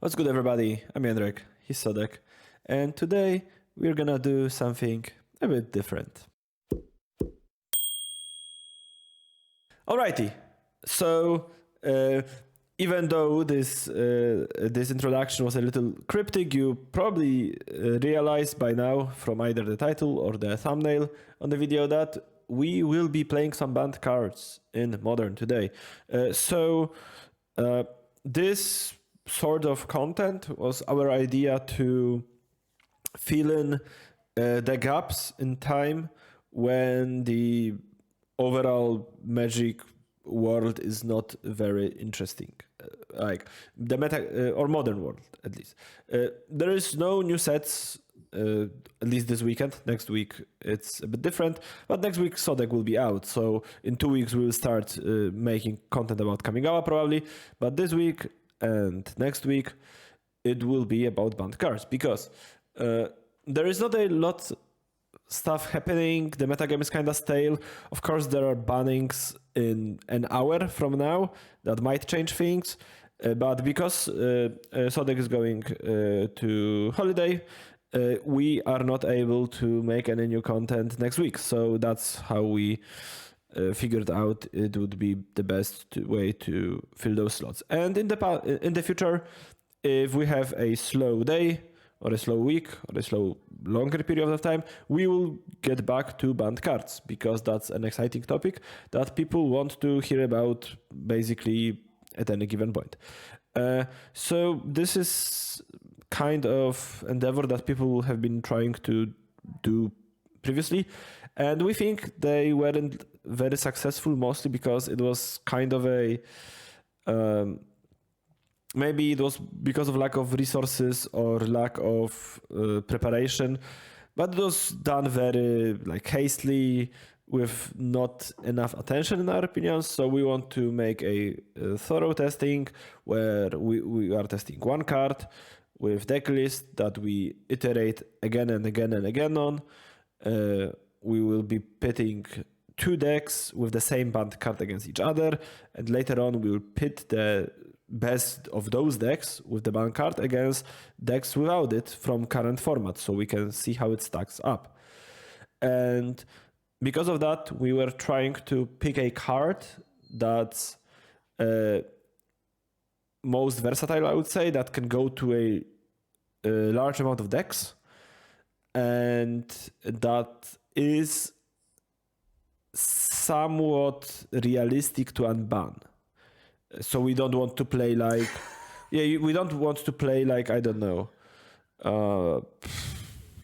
What's good, everybody? I'm Jędrek, he's Sodek, and today we're gonna do something a bit different. Alrighty, so even though this introduction was a little cryptic, you probably realized by now from either the title or the thumbnail on the video that we will be playing some banned cards in Modern today. This sort of content was our idea to fill in the gaps in time when the overall Magic world is not very interesting, like the meta or Modern world at least. There is no new sets. At least this weekend. Next week it's a bit different, but next week Sodek will be out, so in 2 weeks we will start making content about Kamigawa probably, but this week and next week it will be about banned cards, because there is not a lot stuff happening. The metagame is kind of stale. Of course, there are bannings in an hour from now that might change things, but because Sodek is going to holiday, we are not able to make any new content next week. So that's how we figured out it would be the best way to fill those slots. And in the future, if we have a slow day or a slow week or a slow longer period of time, we will get back to banned cards, because that's an exciting topic that people want to hear about basically at any given point. So this is kind of endeavor that people have been trying to do previously, and we think they weren't very successful, mostly because it was kind of a maybe it was because of lack of resources or lack of preparation, but it was done very hastily with not enough attention in our opinion. So we want to make a thorough testing where we are testing one card with deck list that we iterate again and again and again on. We will be pitting two decks with the same banned card against each other, and later on we will pit the best of those decks with the banned card against decks without it from current format, so we can see how it stacks up. And because of that, we were trying to pick a card that's most versatile, I would say, that can go to a large amount of decks, and that is somewhat realistic to unban. So we don't want to play we don't want to play I don't know,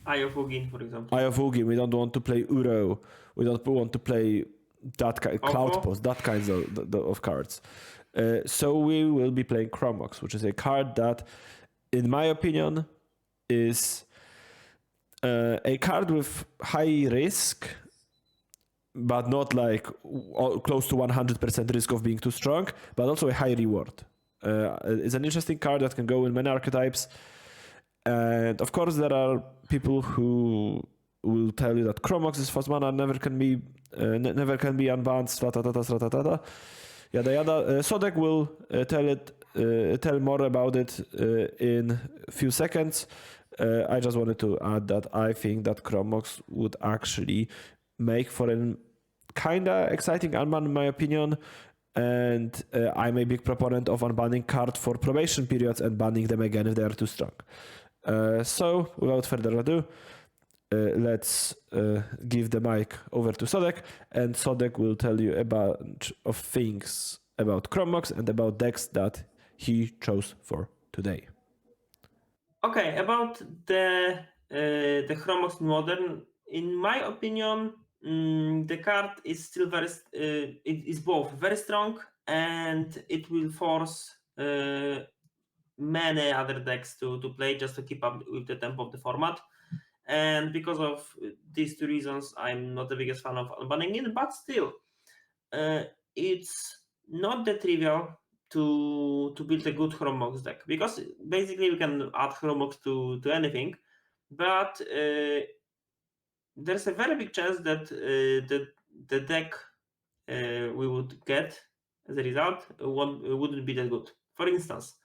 Eye of Ugin, for example. Eye of Ugin. We don't want to play Uro. We don't want to play that Cloud Post, that kinds of cards. So we will be playing Chrome Mox, which is a card that, in my opinion, is a card with high risk, but not close to 100% risk of being too strong, but also a high reward. It's an interesting card that can go in many archetypes. And of course, there are people who will tell you that Chrome Mox is fast mana, never can be unbanned, yada yada. Sodek will tell more about it in a few seconds. I just wanted to add that I think that Chrome Mox would actually make for a kinda exciting unban, in my opinion. And I'm a big proponent of unbanning cards for probation periods and banning them again if they are too strong. So without further ado, let's give the mic over to Sodek, and Sodek will tell you a bunch of things about Chrome Mox and about decks that he chose for today. Okay, about the Chrome Mox Modern, in my opinion, the card is still it is both very strong, and it will force many other decks to play just to keep up with the tempo of the format. And because of these two reasons, I'm not the biggest fan of unbanning it, but still, it's not that trivial to build a good Chrome Mox deck, because basically we can add Chrome Mox to anything, but there's a very big chance that the deck we would get as a result wouldn't be that good. For instance,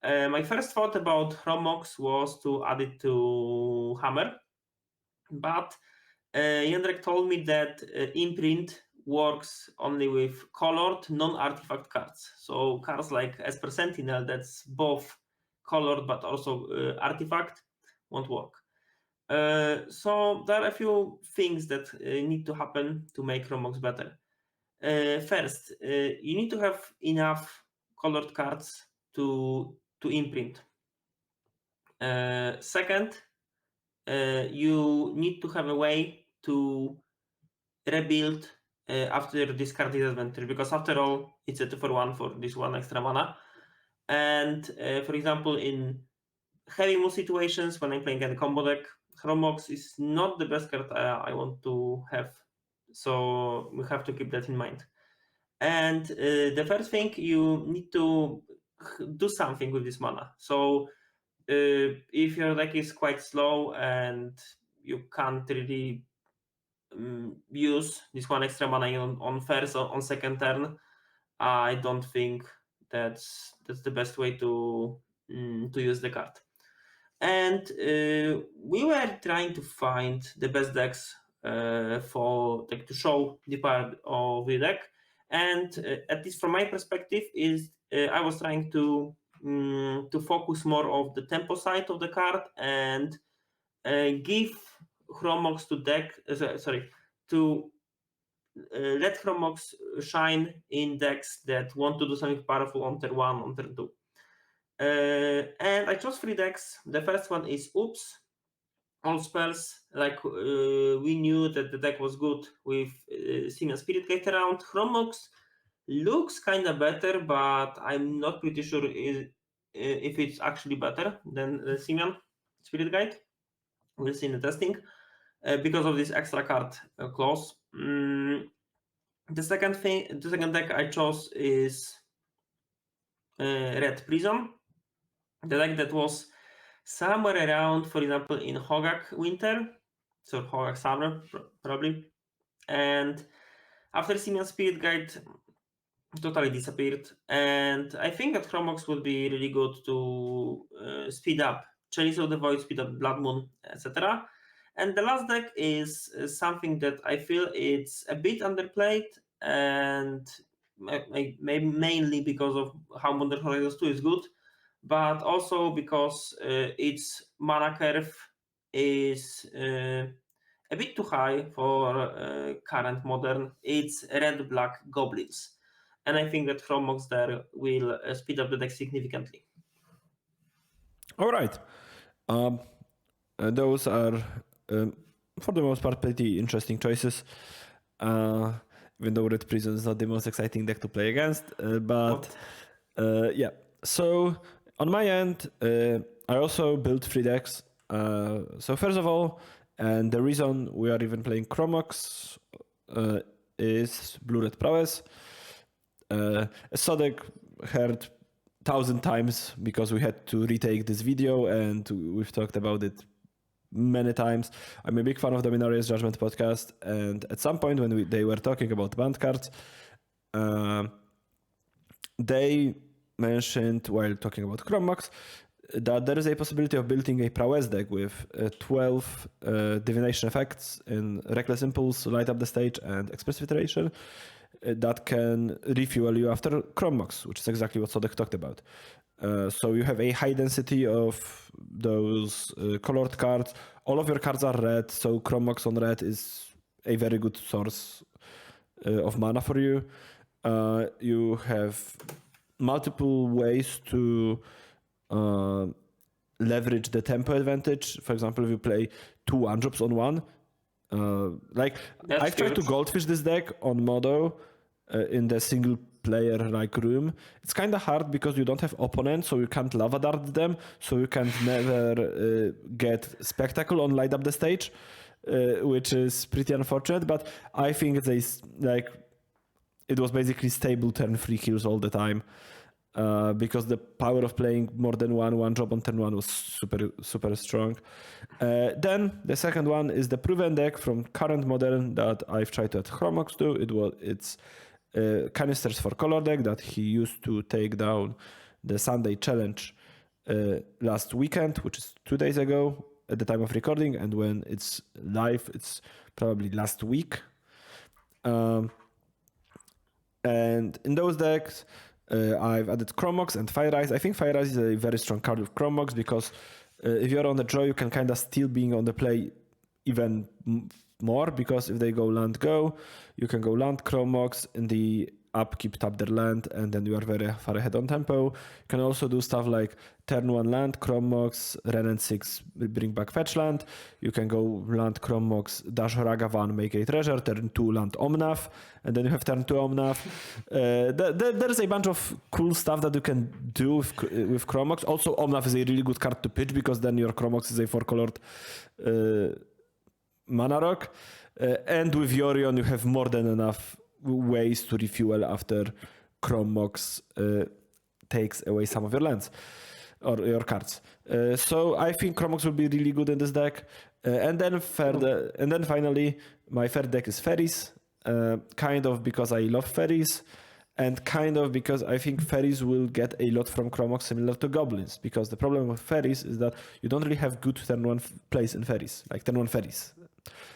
My first thought about Chrome Mox was to add it to Hammer, but Jędrek told me that imprint works only with colored non-artifact cards. So cards like Esper Sentinel, that's both colored but also artifact, won't work. So there are a few things that need to happen to make Chrome Mox better. First, you need to have enough colored cards to imprint. Second, you need to have a way to rebuild after discard disadvantage, because after all, it's a 2-for-1 for this one extra mana. And for example, in heavy move situations, when I'm playing a combo deck, Chrome Mox is not the best card I want to have. So we have to keep that in mind. And the first thing, you need to do something with this mana. So if your deck is quite slow and you can't really use this one extra mana on first or on second turn, I don't think that's the best way to use the card. And we were trying to find the best decks for like to show the part of the deck, and at least from my perspective, is I was trying to focus more of the tempo side of the card and give Chrome Mox to deck. To let Chrome Mox shine in decks that want to do something powerful on turn 1, on turn 2. And I chose 3 decks. The first one is Oops, all spells. Like we knew that the deck was good with Simian Spirit Guide around. Chrome Mox looks kind of better, but I'm not pretty sure if it's actually better than the Simian Spirit Guide. We'll see in the testing because of this extra card clause. The second deck I chose is Red Prison, the deck that was somewhere around, for example, in Hogak Winter, so Hogak Summer probably, and after Simian Spirit Guide totally disappeared, and I think that Chrome Mox would be really good to speed up Chalice of the Void, speed up Blood Moon, etc. And the last deck is something that I feel it's a bit underplayed, and mainly because of how Modern Horizons 2 is good, but also because its mana curve is a bit too high for current Modern. It's red-black Goblins, and I think that Chrome Mox there will speed up the deck significantly. All right. Those are, for the most part, pretty interesting choices. Even though Red Prison is not the most exciting deck to play against. Yeah. So on my end, I also built 3 decks. So first of all, and the reason we are even playing Chrome Mox is Blue-Red Prowess. Sodek heard 1,000 times because we had to retake this video and we've talked about it many times. I'm a big fan of the Minorious Judgment podcast, and at some point when they were talking about banned cards, they mentioned while talking about Chrome Mox that there is a possibility of building a Prowess deck with 12 divination effects in Reckless Impulse, Light Up the Stage, and Expressive Iteration that can refuel you after Chrome Mox, which is exactly what Sodek talked about. So you have a high density of those colored cards. All of your cards are red, so Chrome Mox on red is a very good source of mana for you. You have multiple ways to leverage the tempo advantage. For example, if you play 2 1-drops on one, I've tried to goldfish this deck on Modo in the single player room. It's kind of hard because you don't have opponents, so you can't lava dart them, so you can never get spectacle on Light Up the Stage, which is pretty unfortunate. But I think it was basically stable turn 3 kills all the time. Because the power of playing more than 1-drop on turn 1 was super, super strong. Then the second one is the proven deck from current Modern that I've tried to add Chrome Mox to. It's Canisters for Color deck that he used to take down the Sunday Challenge last weekend, which is 2 days ago at the time of recording, and when it's live, it's probably last week. And in those decks, I've added Chrome Mox and Faeries. I think Faeries is a very strong card with Chrome Mox because if you're on the draw, you can kind of still being on the play even more, because if they go land go, you can go land Chrome Mox in the upkeep, tap their land, and then you are very far ahead on tempo. You can also do stuff like turn 1 land, Chrome Mox, Renin 6, bring back fetch land. You can go land Chrome Mox, dash Ragavan, make a treasure, turn 2 land Omnath, and then you have turn 2 Omnath. There's a bunch of cool stuff that you can do with Chrome Mox. Also, Omnath is a really good card to pitch because then your Chrome Mox is a 4-colored mana rock. And with Yorion, you have more than enough ways to refuel after Chrome Mox takes away some of your lands or your cards. So I think Chrome Mox will be really good in this deck. And then finally, my third deck is Faeries, kind of because I love Faeries, and kind of because I think Faeries will get a lot from Chrome Mox similar to Goblins, because the problem with Faeries is that you don't really have good turn 1 plays in Faeries, like turn 1 Faeries.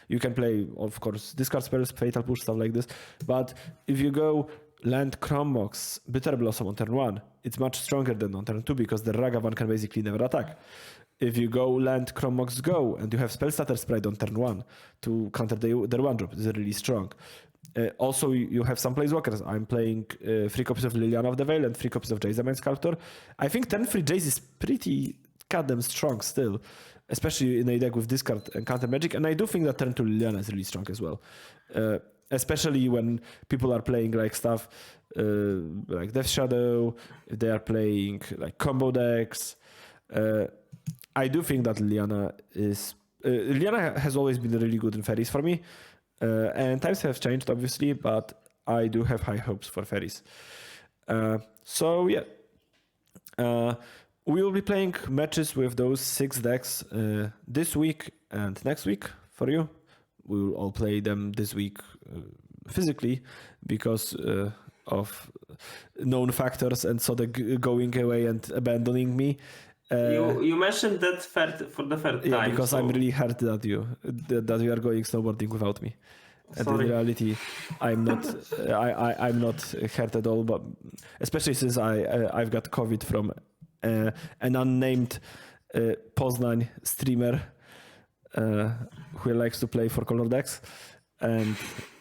You can play, of course, discard spells, Fatal Push, stuff like this. But if you go land Chrome Mox, Bitter Blossom on turn 1, it's much stronger than on turn 2 because the Ragavan can basically never attack. If you go land Chrome Mox Go and you have Spellstutter Sprite on turn 1 to counter their 1-drop, it's really strong. Also, you have some Planeswalkers. I'm playing 3 copies of Liliana of the Veil and 3 copies of Jace the Mind Sculptor. I think turn 3 Jace is pretty goddamn strong still, especially in a deck with discard and counter magic. And I do think that turn 2 Liliana is really strong as well, especially when people are playing like stuff like Death Shadow, if they are playing like combo decks. I do think that Liliana has always been really good in Faeries for me. And times have changed, obviously, but I do have high hopes for Faeries. So yeah, we will be playing matches with those 6 decks this week and next week for you. We will all play them this week physically because of known factors, and so they're going away and abandoning me. You mentioned that for the third time. Yeah, because so I'm really hurt that you are going snowboarding without me. And in reality, I'm not. I'm not hurt at all. But especially since I've got COVID from an unnamed Poznań streamer who likes to play for color decks, and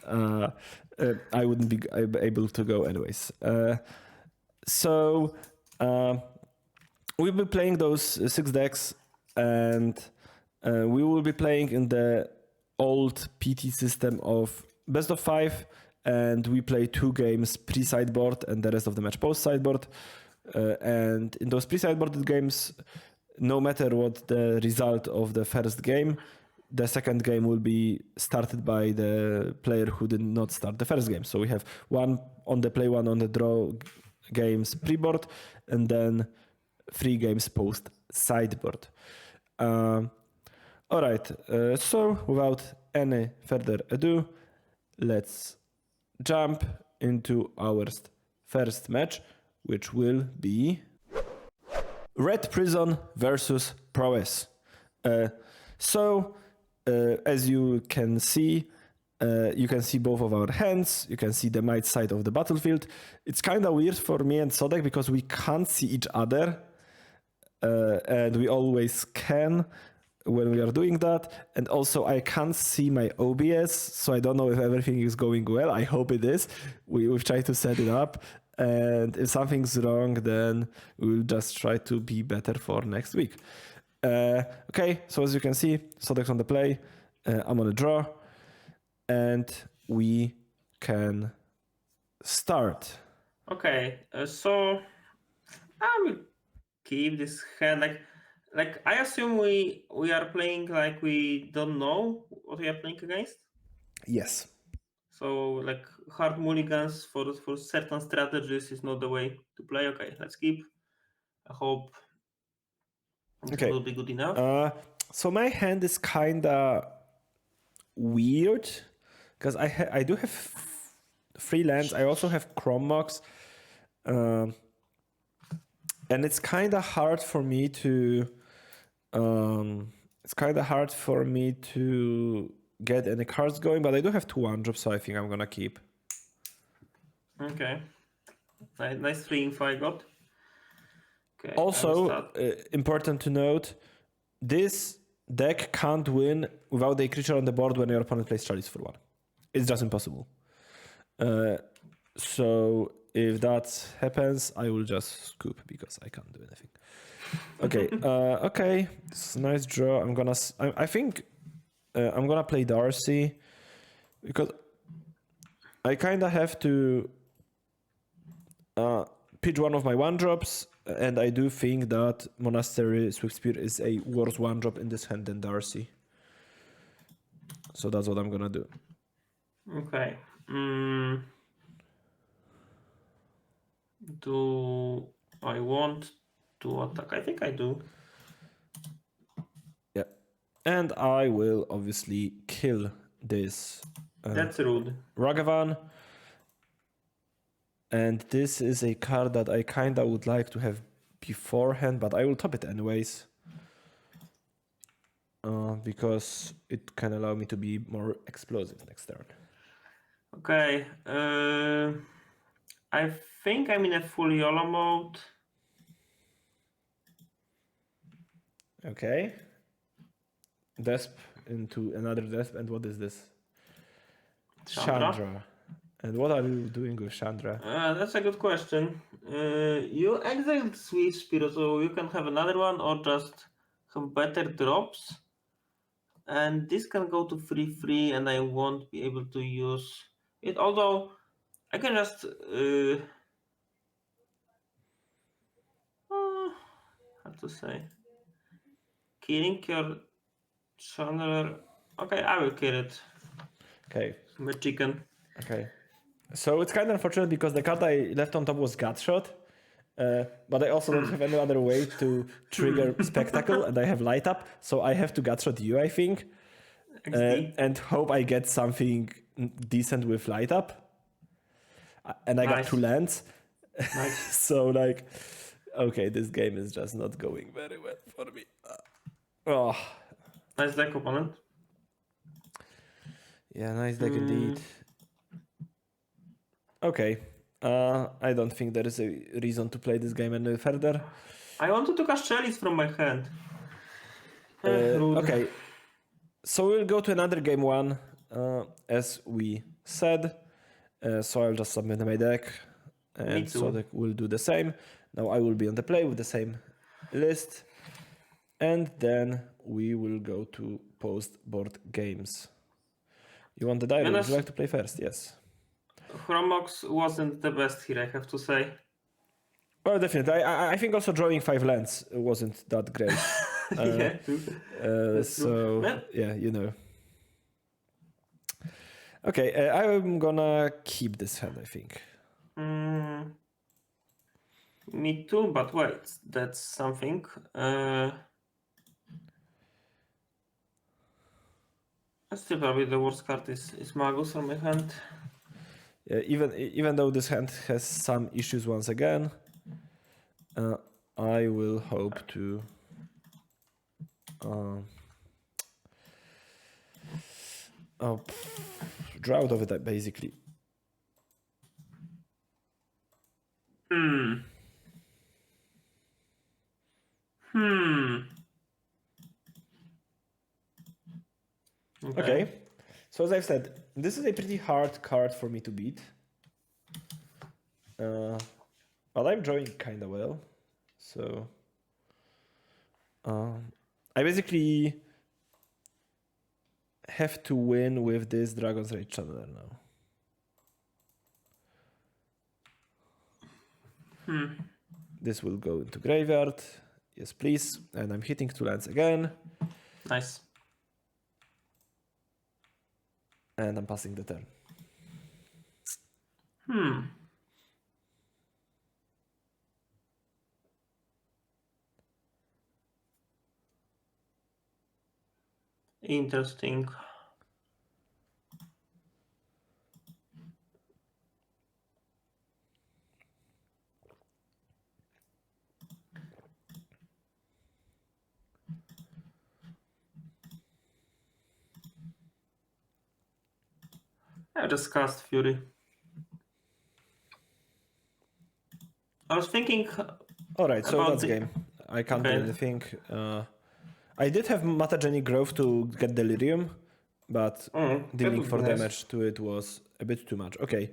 I wouldn't be able to go anyways. So. We'll be playing those 6 decks, and we will be playing in the old PT system of best of 5, and we play 2 games pre-sideboard and the rest of the match post-sideboard. And in those pre-sideboarded games, no matter what the result of the first game, the second game will be started by the player who did not start the first game. So we have 1 on the play, 1 on the draw games pre-board, and then 3 games post sideboard. All right. So without any further ado, let's jump into our first match, which will be Red Prison versus Prowess. As you can see both of our hands. You can see the might side of the battlefield. It's kind of weird for me and Sodek because we can't see each other. And we always can when we are doing that. And also I can't see my OBS, so I don't know if everything is going well. I hope it is. We've tried to set it up. And if something's wrong, then we'll just try to be better for next week. Okay, so as you can see, Sodek's on the play. I'm on a draw. And we can start. Okay, so I will keep this hand like I assume we are playing like we don't know what we are playing against. Yes. So like hard mulligans for certain strategies is not the way to play. Okay, let's keep. I hope it will be good enough. So my hand is kinda weird because I do have 3 lands. I also have Chrome Mox. and it's kind of hard for me to get any cards going, but I do have 2 1-drops, so I think I'm gonna keep. Okay. Nice free info I got. Okay. Also, important to note, this deck can't win without a creature on the board when your opponent plays Chalice for 1. It's just impossible. So if that happens, I will just scoop because I can't do anything. Okay, okay, it's a nice draw. I think I'm gonna play Darcy because I kind of have to pitch one of my 1-drops, and I do think that Monastery Swiftspear is a worse 1-drop in this hand than Darcy. So that's what I'm gonna do. Okay. Do I want to attack? I think I do. Yeah. And I will obviously kill this That's rude. Ragavan. And this is a card that I kinda would like to have beforehand, but I will top it anyways. Because it can allow me to be more explosive next turn. Okay. I think I'm in a full YOLO mode. Okay. Desp into another Desp, and what is this? Chandra. And what are you doing with Chandra? That's a good question. You exiled Swift Spirit, so you can have another one or just have better drops. And this can go to 3/3, and I won't be able to use it. Although I can just how to say, killing your Chandler. Okay, I will kill it. Okay. The chicken. Okay. So it's kind of unfortunate because the card I left on top was Gutshot. But I also don't have any other way to trigger Spectacle, and I have Light Up, so I have to Gutshot you, I think. And hope I get something decent with Light Up. And I got 2 lands. Nice. So, like, okay, this game is just not going very well for me. Oh. Nice deck, opponent. Yeah, nice deck indeed. Okay. I don't think there is a reason to play this game any further. I wanted to cast Chalice from my hand. Okay. So we'll go to another game 1, as we said. So I'll just submit my deck, and Sodek will do the same. Now I will be on the play with the same list, and then we will go to post-board games. You want the dive? Would you like to play first? Yes. Chrome Mox wasn't the best here, I have to say. Well, definitely. I think also drawing 5 lands wasn't that great. Yeah, so, yeah, you know. Okay, I'm gonna keep this hand, I think. Me too, but wait, that's something. Still probably the worst card is Magus on my hand. Yeah, even though this hand has some issues once again, I will hope to draw out of it, basically. Okay. So as I've said, this is a pretty hard card for me to beat. But I'm drawing kind of well. So I basically have to win with this Dragon's Rage Channeler now. This will go into graveyard. Yes, please. And I'm hitting 2 lands again. Nice. And I'm passing the turn. Interesting. I just cast Fury. I was thinking. All right, so about that's game. I can't do Okay. anything. I did have Mutagenic Growth to get Delirium, but That dealing would 4 be nice. damage to it was a bit too much. Okay.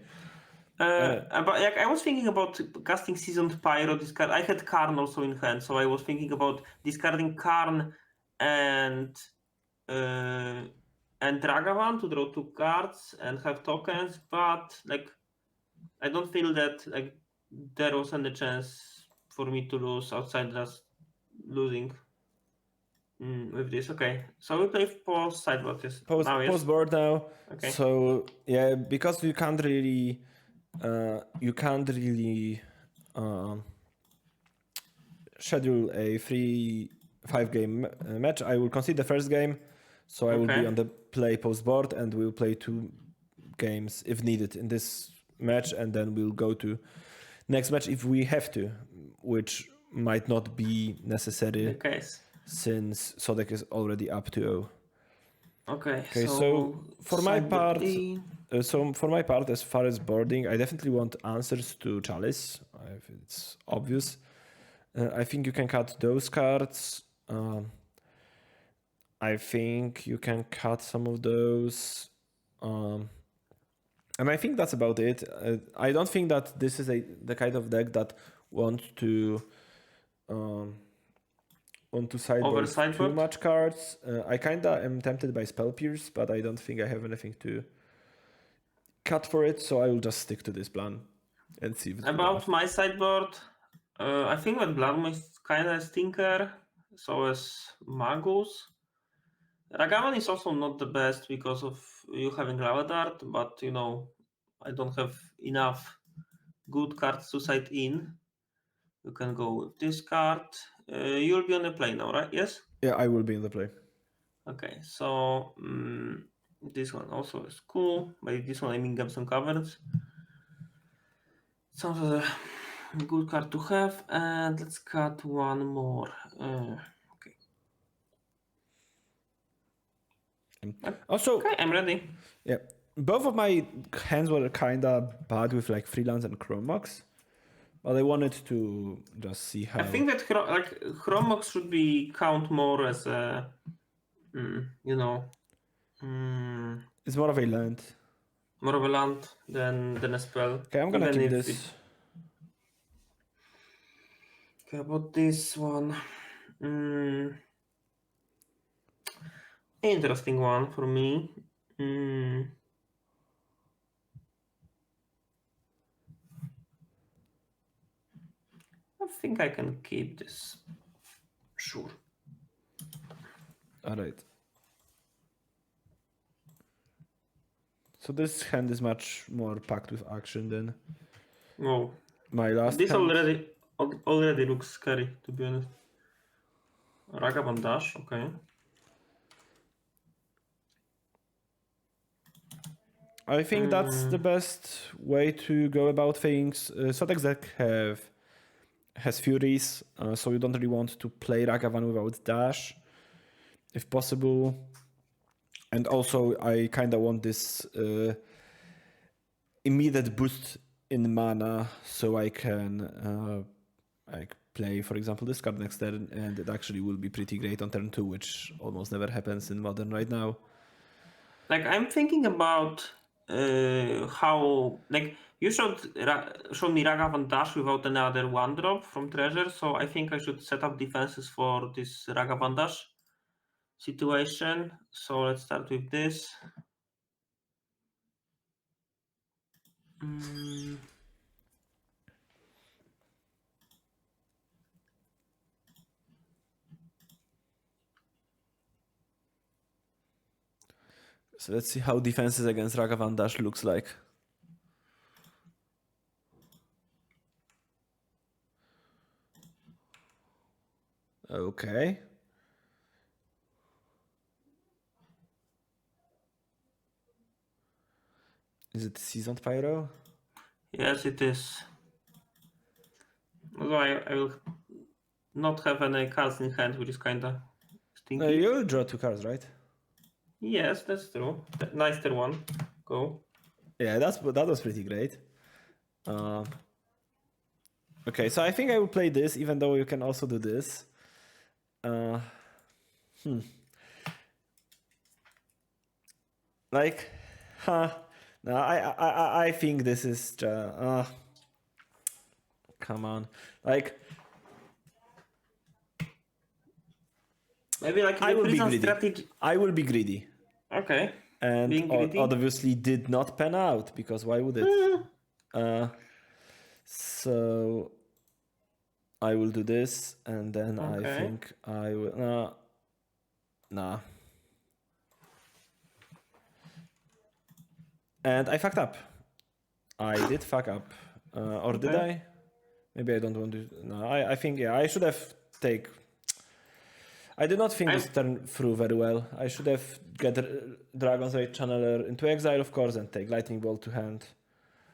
But like, I was thinking about casting Seasoned Pyro discard. I had Karn also in hand, so I was thinking about discarding Karn and Ragavan to draw 2 cards and have tokens, but like I don't feel that like there was any chance for me to lose outside just losing with this. Okay, so we play post sideboard. Yes. Now, yes. Post board now. Okay. So yeah, because you can't really schedule a 5 game match. I will concede the first game, so I will be Okay. on the play post board, and we'll play 2 games if needed in this match, and then we'll go to next match if we have to, which might not be necessary The case. since Sodek is already up to 0. Okay. Okay, so for my part, as far as boarding, I definitely want answers to Chalice. It's obvious. I think you can cut those cards. I think you can cut some of those. And I think that's about it. I don't think that this is the kind of deck that want to sideboard too much cards. I kinda am tempted by Spell Pierce, but I don't think I have anything to cut for it, so I will just stick to this plan and see if it's about my sideboard. I think that Bloodmoon is kind of a stinker. So is Magus. Ragavan is also not the best because of you having Lava Dart, but you know, I don't have enough good cards to side in. You can go with this card. You'll be on the play now, right? Yes? Yeah, I will be in the play. Okay, so this one also is cool. By this one, I mean Gabson Caverns. Sounds like a good card to have. And let's cut one more. Okay. Also, okay, I'm ready. Yeah, both of my hands were kind of bad with like Freelance and Chrome Mox, but I wanted to just see how. I think that Chrome Mox should be count more as a, you know, it's more of a land. more of a land than a spell. Okay, I'm gonna keep this. Okay, about this one. Interesting one for me. I think I can keep this. Sure. All right. So this hand is much more packed with action than my last this hand. already looks scary, to be honest. Ragavan Dash, okay. I think that's the best way to go about things. Sodex deck has Furies, so you don't really want to play Ragavan without Dash, if possible. And also, I kind of want this immediate boost in mana, so I can play, for example, this card next turn, and it actually will be pretty great on turn 2, which almost never happens in Modern right now. Like, I'm thinking about how, like, you showed me Ragavan Dash without any other 1-drop from Treasure, so I think I should set up defenses for this Ragavan Dash situation. So let's start with this. So let's see how defenses against Ragavan Dash looks like. Okay. Is it Seasoned Pyro? Yes, it is. Although I will not have any cards in hand, which is kind of stinky. You'll draw 2 cards, right? Yes, that's true. Nice turn 1. Go. Yeah, that was pretty great. Okay, so I think I will play this, even though you can also do this. Like, huh? No, I think this is just. Come on, like. Maybe like I the will be prison greedy. strategy. I will be greedy. Okay. And Being greedy. obviously did not pan out, because why would it? So I will do this, and then I Okay. think I will. Nah. And I fucked up. I did fuck up. Or did Okay. I? Maybe I don't want to. No, I think, yeah, I should have take. I did not think I'm this turn through very well. I should have get Dragon's Rage Channeler into exile, of course, and take Lightning Bolt to hand.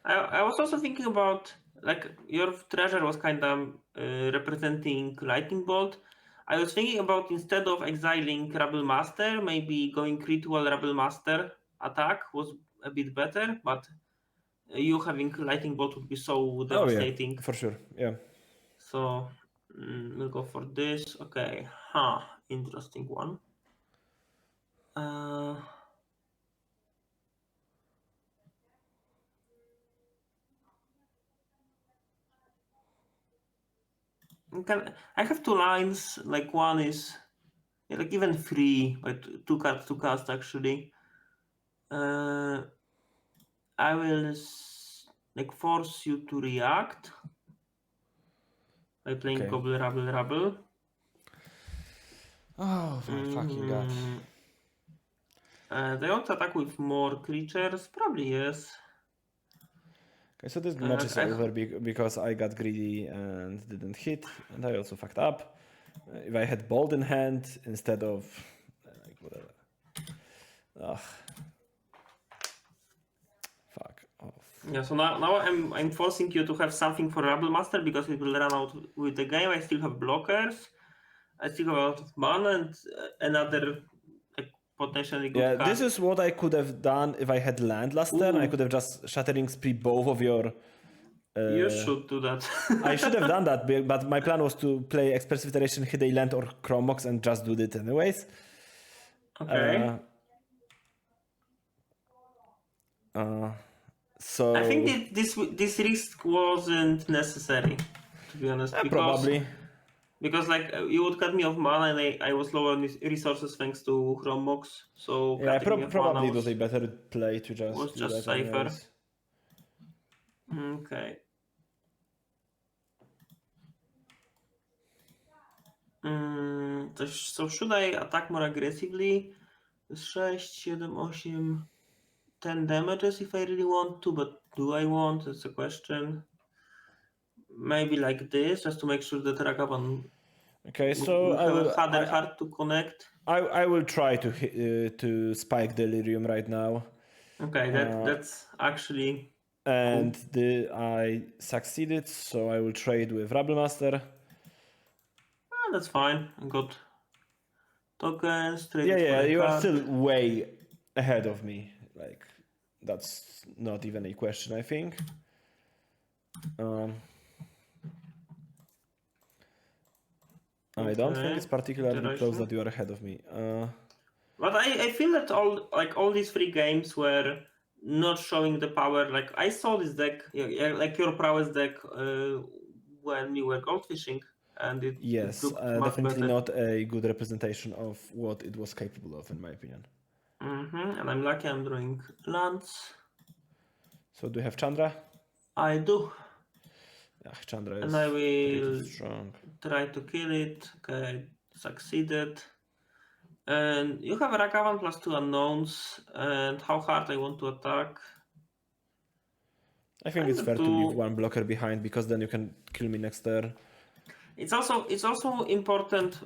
I was also thinking about, like, your treasure was kind of representing Lightning Bolt. I was thinking about, instead of exiling Rebel Master, maybe going Ritual Rebel Master attack was a bit better, but you having Lightning Bolt would be so Oh yeah, devastating. for sure. Yeah. So we'll go for this. Okay. Interesting one. I have two lines. Like, one is, like, even three, like two cards to cast actually. I will like force you to react by playing Okay. Gobble Rabble Rabble. Oh my fucking god. They want to attack with more creatures? Probably yes. Okay, so this match is I, over because I got greedy and didn't hit, and I also fucked up. If I had Bolt in hand instead of like whatever. Ugh. Fuck off. yeah, so now I'm forcing you to have something for Rabble Master because it will run out with the game. I still have blockers. I still have a lot of mana and another, like, potentially good Yeah, card. this is what I could have done if I had land last turn. I could have just Shattering Spree both of your. You should do that. I should have done that, but my plan was to play Expressive Iteration, hit a land or Chrome Mox, and just do it anyways. Okay. So I think that this risk wasn't necessary, to be honest, probably. because like you would cut me off mana and I was low on resources thanks to Chrome Mox, so Yeah, cutting me off mana probably it was a better play to was just do just that safer. anyways. Okay. So should I attack more aggressively? 6, 7, 8, 10 damages if I really want to, but do I want? That's a question. Maybe like this, just to make sure that Ragavan Okay, so will I have a will. harder heart to connect. I will try to spike Delirium right now. Okay, that's actually And cool. I succeeded, so I will trade with Rebel Master. That's fine. I got tokens, Yeah, traded for a you are card. still way ahead of me. Like, that's not even a question, I think. I don't think it's particularly close that you are ahead of me. But I feel that all these three games were not showing the power. Like, I saw this deck, like your Prowess deck, when you were goldfishing, and it Yes, looked much definitely better. not a good representation of what it was capable of, in my opinion. And I'm lucky I'm drawing lands. So do you have Chandra? I do. Yeah, Chandra And I is pretty will strong. try to kill it. Okay, succeeded. And you have Ragavan plus 2 unknowns. And how hard I want to attack? I think it's fair to leave one blocker behind because then you can kill me next turn. It's also important,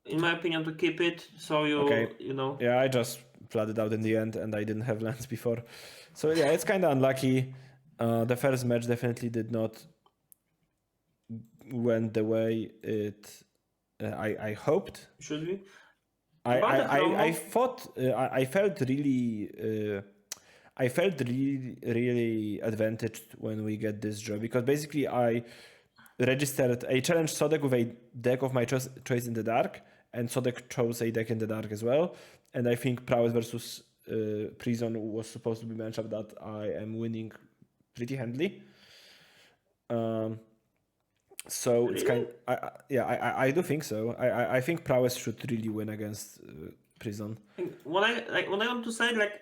in my opinion, to keep it so you know. Yeah, I just flooded out in the end and I didn't have lands before. So yeah, it's kind of unlucky. The first match definitely did not went the way I hoped. Should we? I thought I felt really I felt really advantaged when we get this draw because basically I challenged Sodek with a deck of my choice in the dark, and Sodek chose a deck in the dark as well. And I think Prowess versus Prison was supposed to be a matchup that I am winning pretty handily. So Really? it's I do think so. I think Prowess should really win against Prison. What I want to say, like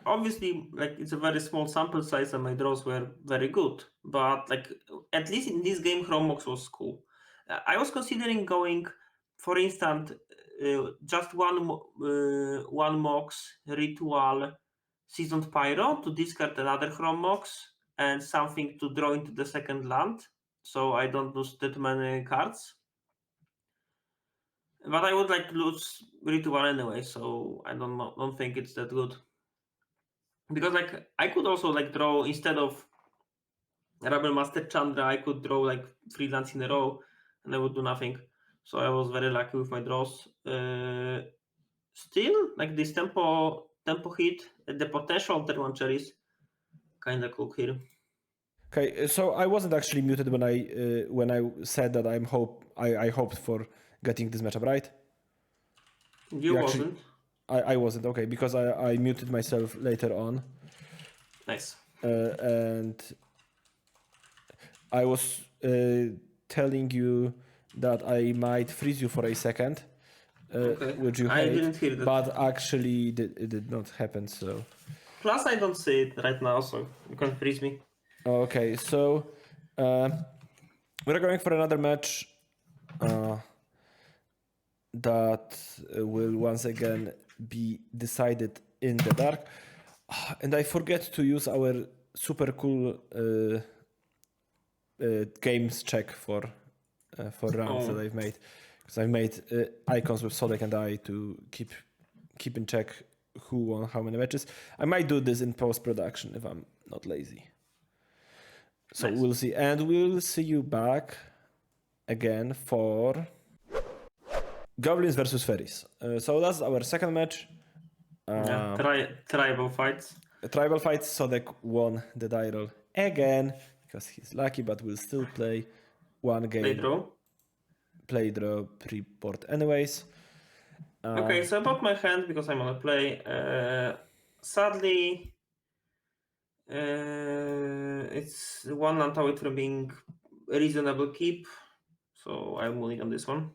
obviously, like it's a very small sample size and my draws were very good, but like at least in this game Chrome Mox was cool. I was considering going, for instance, just one Mox ritual seasoned pyro to discard another Chrome Mox and something to draw into the second land, so I don't lose that many cards. But I would like to lose ritual anyway, so I don't think it's that good. Because like I could also like draw, instead of Rebel Master Chandra, I could draw like 3 lands in a row and I would do nothing. So I was very lucky with my draws. Still, like this tempo hit, the potential of that one cherries kinda cool here. Okay, so I wasn't actually muted when I said that I hoped for getting this matchup right. You actually, wasn't. I wasn't, okay, because I muted myself later on. Nice. And I was telling you that I might freeze you for a second, Okay. which you I hate, didn't hear that. but actually it did not happen. So Plus I don't see it right now, so you can freeze me. okay, so we're going for another match that will once again be decided in the dark. And I forget to use our super cool games check for rounds that I've made, because I've made icons with Sodek and I to keep in check who won how many matches. I might do this in post production if I'm not lazy. So Nice. we'll see, and we'll see you back again for Goblins versus Faeries. So that's our second match. Yeah. Tribal fights. Tribal fights. Sodek won the die roll again because he's lucky, but we'll still play one game. Play draw pre-port anyways. Okay, so about my hand, because I'm on a play, sadly, it's one land away from being a reasonable keep, so I'm mulligan on this one.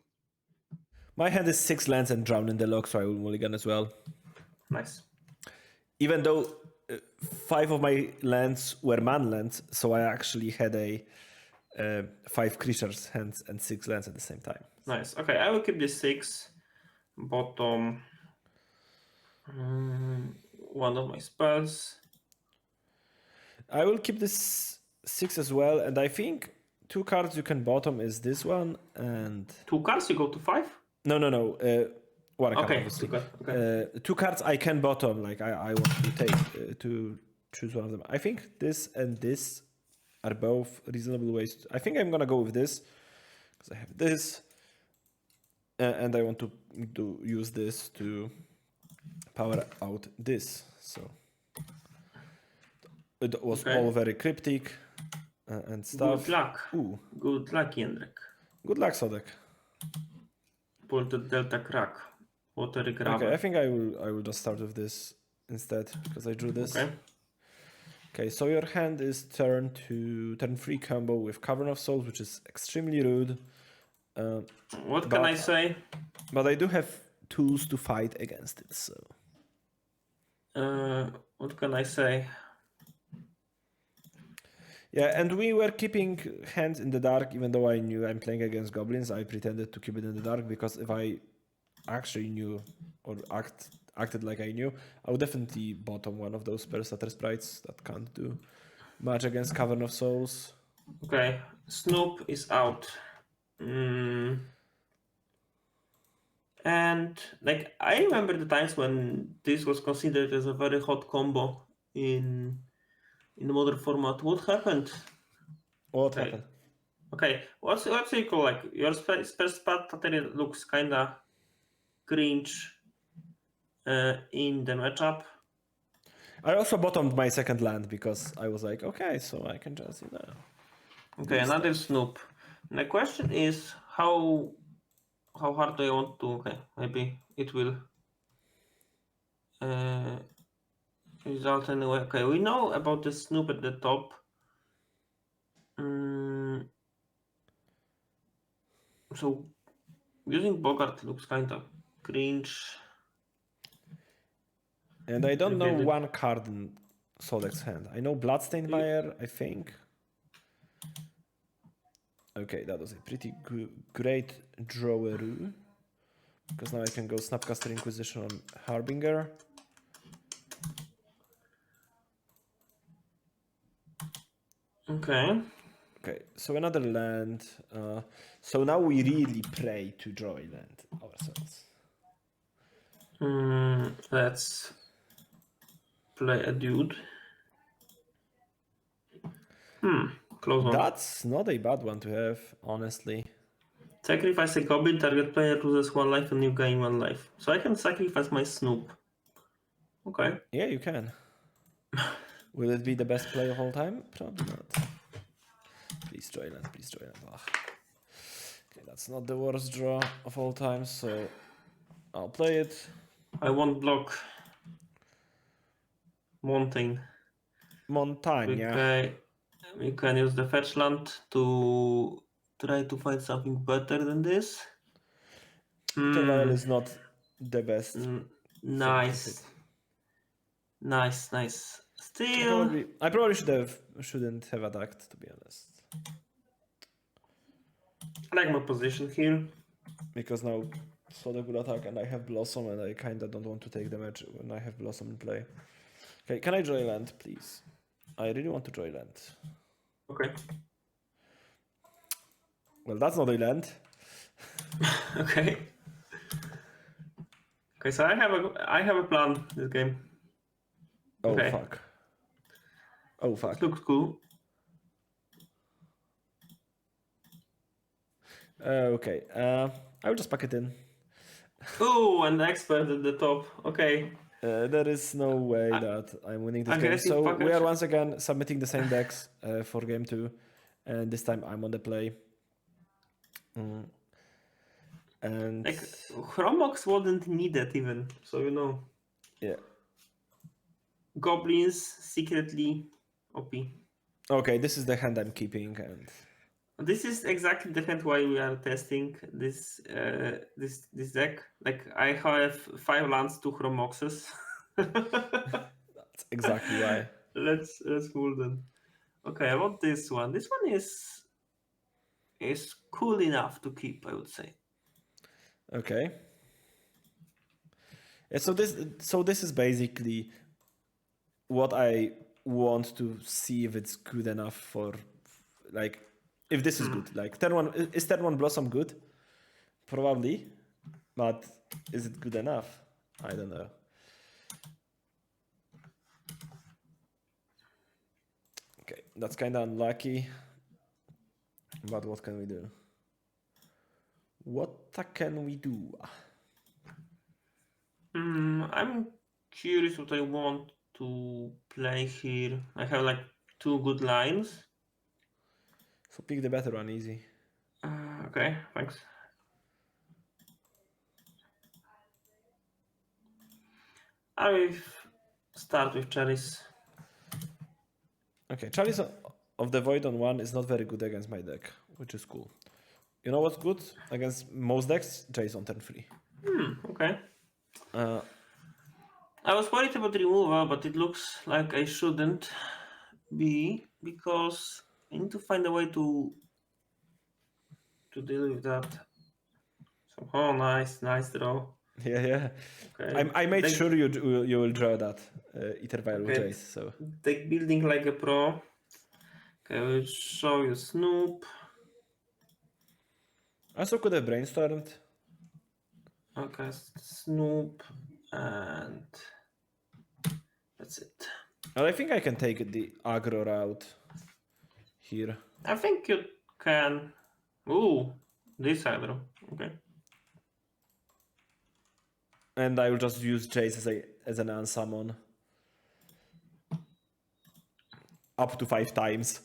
My hand is 6 lands and Drown in the Loch, so I will mulligan as well. Nice. Even though 5 of my lands were man lands, so I actually had a 5 creatures hands and 6 lands at the same time. Nice. Okay, I will keep this 6. Bottom one of my spells. I will keep this 6 as well, and I think 2 cards you can bottom is this one and 2 cards, you go to 5? No. One card, Okay, obviously. okay. 2 cards I can bottom, like I want to take to choose one of them. I think this and this are both reasonable ways. I think I'm gonna go with this because I have this, and I want to use this to power out this. So it was all very cryptic and stuff. Good luck. Ooh. Good luck, Jędrek. Good luck, Sodek. Ported Delta Crack. Watery Grabber. Okay, I think I will just start with this instead because I drew this. Okay, so your hand is turn 3 combo with Cavern of Souls, which is extremely rude. What can I say? But I do have tools to fight against it, so. What can I say? Yeah, and we were keeping hands in the dark, even though I knew I'm playing against goblins. I pretended to keep it in the dark because if I actually knew or acted like I knew, I would definitely bottom one of those Berserker sprites that can't do much against Cavern of Souls. Okay, Snoop is out. And like I remember the times when this was considered as a very hot combo in the modern format. What happened? What happened? Okay, what's it called? Like your first part looks kinda cringe in the matchup. I also bottomed my second land because I was like, okay, so I can just, Okay, do another stuff. Snoop. The question is how hard do I want to? Okay, maybe it will result anyway. Okay, we know about the Snoop at the top. So using Bogart looks kind of cringe. And I don't know Okay, one card in Sodek's hand. I know Bloodstained Mire, I think. Okay, that was a pretty great draweroo. Because now I can go Snapcaster Inquisition on Harbinger. Okay. Okay, so another land. So now we really pray to draw a land ourselves. Let's play a dude. Close one. That's not a bad one to have, honestly. Sacrifice a goblin, target player loses 1 life and you gain 1 life. So I can sacrifice my Snoop. Okay. Yeah, you can. Will it be the best play of all time? Probably not. Please draw land, please draw land. Ugh. Okay, that's not the worst draw of all time, so I'll play it. I won't block Mountain. Montagna. Okay. We can use the fetch land to try to find something better than this. Ether Vial is not the best thing to hit. Nice. Nice. Still, I probably shouldn't have attacked, to be honest. I like my position here. Because now Sodek will attack and I have Blossom and I kinda don't want to take damage when I have Blossom in play. Okay, can I draw a land, please? I really want to draw a land. Okay. Well, that's not a land. Okay. Okay, so I have a plan this game. Oh, Okay. fuck. Oh, fuck. It looks cool. Okay, I will just pack it in. Oh, and expert at the top. Okay. There is no way that I'm winning this game. Aggressive So we package. are once again submitting the same decks for game 2. And this time I'm on the play. And Like, Chrome Mox wasn't needed even, so you know. yeah. Goblins secretly OP. Okay, this is the hand I'm keeping, and This is exactly the hand why we are testing this this deck. Like, I have 5 lands, 2 Chrome Moxes. that's exactly why. Let's move them. Okay, I want this one. This one is cool enough to keep, I would say. Okay. Yeah, so this is basically what I want to see if it's good enough for, like, if this is good. Like turn 1 Blossom good? Probably, but is it good enough? I don't know. Okay, that's kind of unlucky. But what can we do? What can we do? I'm curious what I want to play here. I have like 2 good lines. So pick the better one, easy. Okay, thanks. I will start with Cherries. Okay, Chalice of the Void on 1 is not very good against my deck, which is cool. You know what's good against most decks? Jace on turn 3. Okay. I was worried about removal, but it looks like I shouldn't be, because I need to find a way to deal with that. So, oh, nice draw. Yeah. Okay. I made sure you will draw that Ether Vial with Okay. Jace. So Deck building like a pro. Okay, I will show you Snoop. I also could have brainstormed. Okay, Snoop, and that's it. Well, I think I can take the aggro route here. I think you can. Ooh, this aggro. Okay. And I will just use Jace as an unsummon. up to 5 times.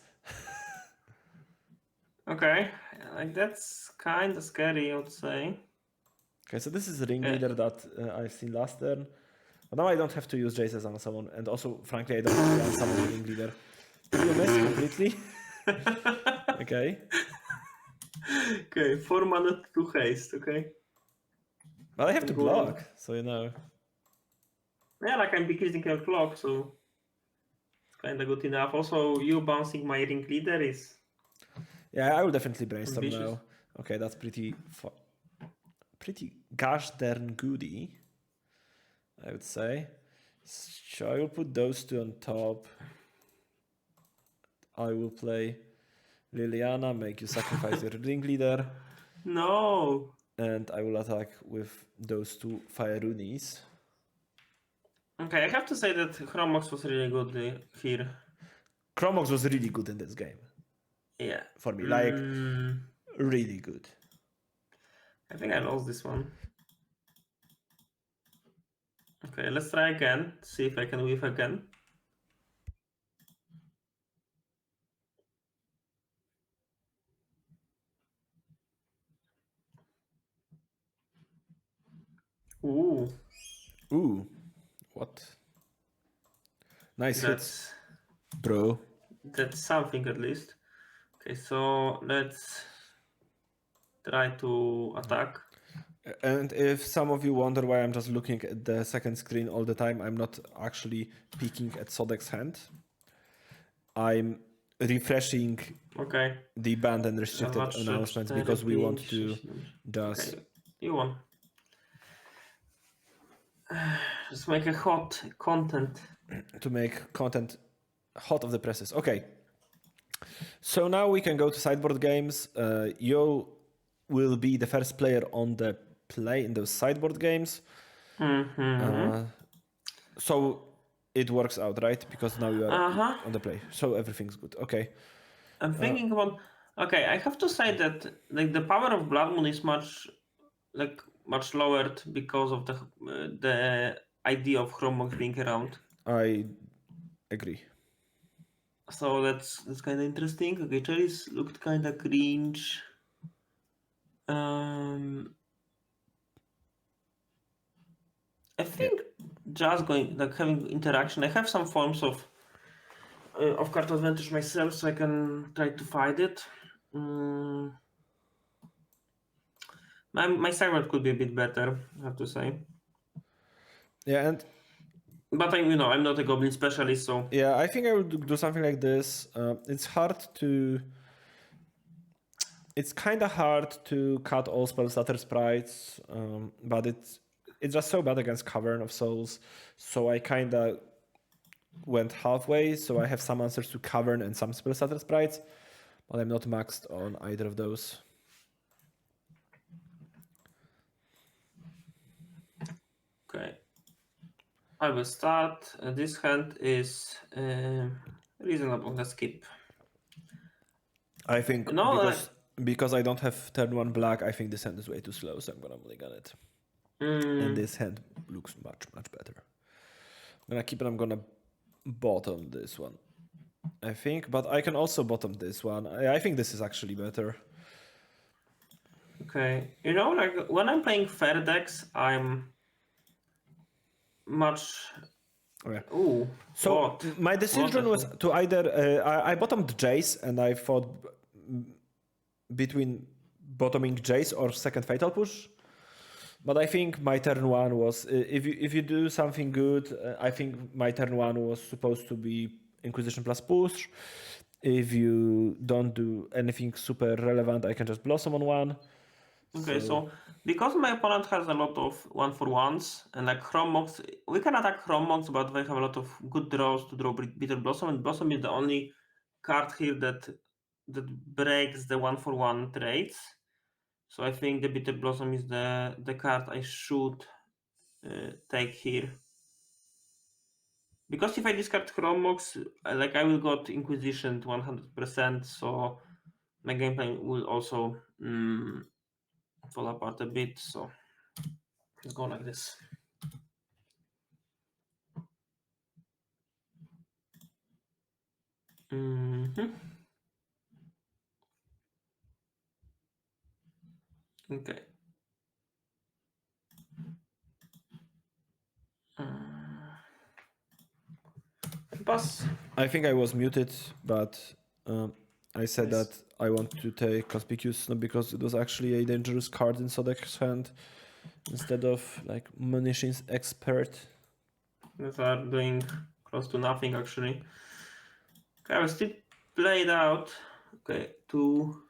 Okay, like that's kind of scary, I would say. Okay, so this is the ringleader that I've seen last turn. But now I don't have to use Jace as unsummon, and also, frankly, I don't have to unsummon the ringleader. Did you miss completely? Okay. Okay, 4 mana, 2 haste, okay? But I have to Go on. block, so you know. Yeah, like I'm decreasing your clock, so it's kind of good enough. Also, you bouncing my ringleader is Yeah, I will definitely brainstorm ambitious. now. Okay, that's pretty gosh darn goody, I would say. So I will put those two on top. I will play Liliana, make you sacrifice your ringleader, No. and I will attack with those two Fire Runeys. Okay, I have to say that Chrome Mox was really good here. Chrome Mox was really good in this game. Yeah. For me, like, really good. I think I lost this one. Okay, let's try again. See if I can whiff again. Ooh. Ooh, what? Nice hits, bro. That's something at least. Okay, so let's try to attack. And if some of you wonder why I'm just looking at the second screen all the time, I'm not actually peeking at Sodek's hand. I'm refreshing the banned and restricted announcements because we want to just... Okay, you won. Just make a hot content. To make content hot of the presses. Okay. So now we can go to sideboard games. You will be the first player on the play in those sideboard games. So it works out, right? Because now you are on the play. So everything's good. Okay. I'm thinking about. Okay, I have to say that like the power of Blood Moon is much lowered because of the idea of Chrome Mox being around. I agree. So that's kind of interesting. Okay, Cherries looked kind of cringe. I think just going like having interaction. I have some forms of card advantage myself, so I can try to fight it. My segment could be a bit better, I have to say. Yeah, and but I'm not a goblin specialist, so yeah, I think I would do something like this. It's kind of hard to cut all spell stutter sprites, but it's just so bad against Cavern of Souls. So I kind of went halfway. So I have some answers to Cavern and some spell stutter sprites, but I'm not maxed on either of those. okay. I will start. This hand is reasonable. Let's skip. I think because I don't have turn 1 black, I think this hand is way too slow, so I'm gonna mulligan it. And this hand looks much, much better. I'm gonna keep it. I'm gonna bottom this one, I think, but I can also bottom this one. I think this is actually better. Okay, like when I'm playing fair decks, I'm much. Okay. Ooh. So what? my decision was to either I bottomed Jace, and I thought between bottoming Jace or second Fatal Push. But I think my turn 1 was if you do something good, I think my turn 1 was supposed to be Inquisition plus push. If you don't do anything super relevant, I can just Blossom on 1. Okay, so because my opponent has a lot of 1-for-1s and like Chrome Mox, we can attack Chrome Mox, but they have a lot of good draws to draw Bitter Blossom, and Blossom is the only card here that breaks the 1-for-1 trades. So I think the Bitter Blossom is the card I should take here. Because if I discard Chrome Mox, like I will got Inquisition 100%, so my gameplay will also fall apart a bit. So let's go like this. Okay. Pass. I think I was muted, but I said Yes. that I want to take Conspicuous Snob because it was actually a dangerous card in Sodek's hand instead of like Munitions Expert. That are doing close to nothing actually. Okay, I will still play it out. Okay, to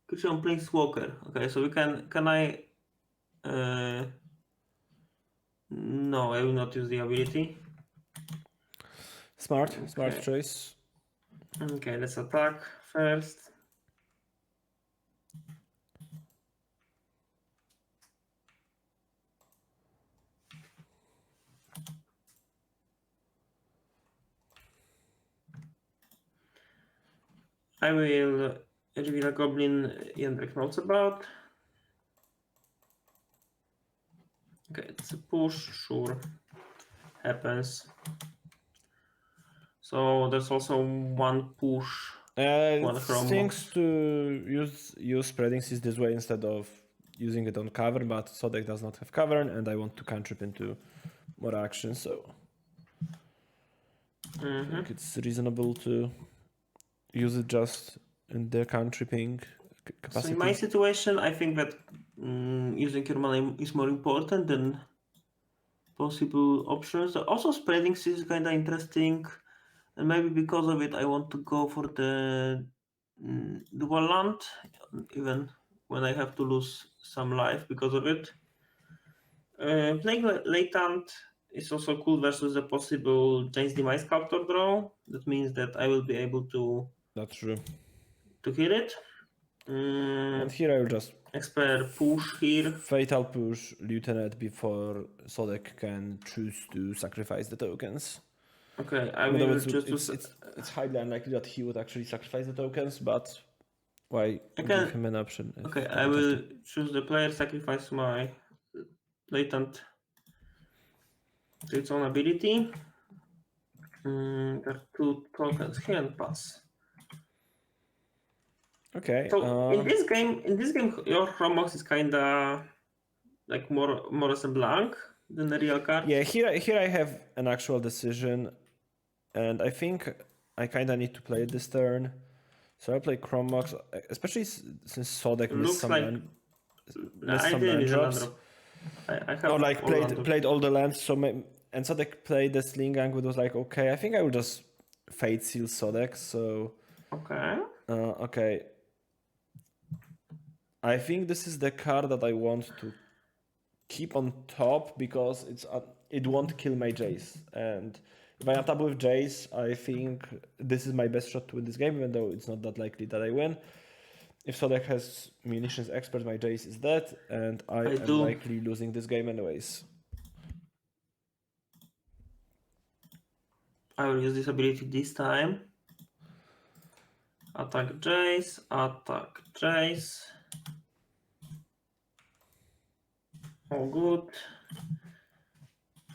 creature on Planeswalker. Okay, so we can I no, I will not use the ability. Smart Okay. choice. Okay, let's attack first. I will reveal a goblin Jędrek knows about. Okay, it's a push, sure. Happens. So there's also one push. It One Chrome stinks Mox. to use Spreading Seas this way instead of using it on Cavern, but Sodek does not have Cavern, and I want to cantrip into more action, so I think it's reasonable to use it just in the cantripping capacity. So in my situation, I think that using your mana is more important than possible options. Also, Spreading Seas is kind of interesting, and maybe because of it, I want to go for the dual land, even when I have to lose some life because of it. Playing Latent is also cool versus the possible Jane's Demise Sculptor draw. That means that I will be able to That's true. hit it. And here I will just Expert push here. Fatal Push Lieutenant before Sodek can choose to sacrifice the tokens. Okay, I Even though will just it's highly unlikely that he would actually sacrifice the tokens, but why I give can. him an option? If Okay, he I would have will to? choose the player, sacrifice my latent to its own ability. There are 2 tokens here and pass. Okay. So in this game, your Chrome Mox is kinda like more as a blank than a real card. Yeah, here I have an actual decision, and I think I kind of need to play it this turn. So I play Chrome Mox, especially since Sodek missed Looks like I some didn't land miss a land drops. drop. I have Or like all land drops. played all the lands, and Sodek played the Slingang, but was like, okay, I think I will just Fate Seal Sodek. So Okay. okay, I think this is the card that I want to keep on top because it won't kill my Jace, and if I untap with Jace, I think this is my best shot to win this game, even though it's not that likely that I win. If Sodek has Munitions Expert, my Jace is dead, and I am do. likely losing this game anyways. I will use this ability this time. Attack Jace, attack Jace. Oh, good.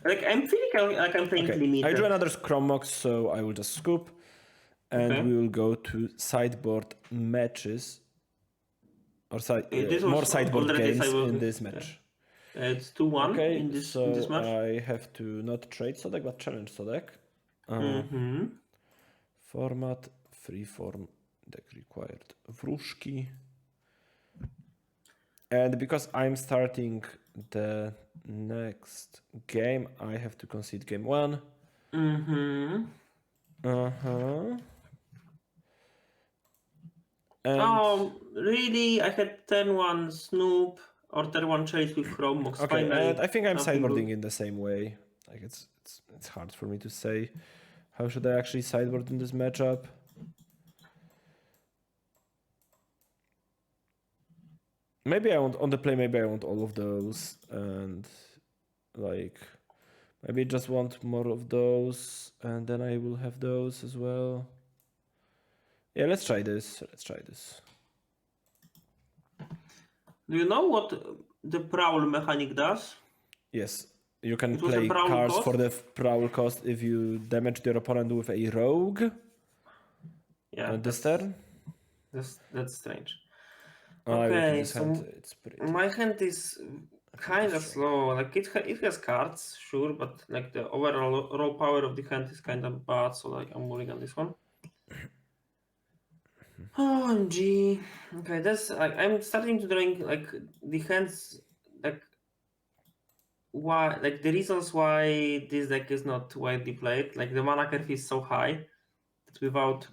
Like I'm feeling like I'm playing Okay, limited. I drew another Chrome Mox, so I will just scoop, and Okay. we will go to sideboard matches, or This more was sideboard already games sideboard. in this match. It's 2-1 Okay, in this so match. I have to not trade Sodek, but challenge Sodek. Format, freeform, deck required wróżki. And because I'm starting the next game, I have to concede game 1. And Oh, really? I had turn 1 Snoop or turn 1 Chase with Chrome Mox. okay, Finally, and I think I'm something sideboarding good. in the same way. Like it's hard for me to say. How should I actually sideboard in this matchup? Maybe I want on the play. Maybe I want all of those, and like maybe just want more of those, and then I will have those as well. Yeah, let's try this. Do you know what the Prowl mechanic does? Yes. You can It was a play prowl cards cost? for the prowl cost if you damage your opponent with a rogue Yeah, this turn. that's strange. I look at Okay, this hand. so It's pretty. my hand is kind of slow. Like it has cards, sure, but like the overall raw power of the hand is kind of bad. So like I'm moving on this one. OMG. Okay, that's like I'm starting to drink like the hands, like why, like the reasons why this deck is not widely played. Like the mana curve is so high that without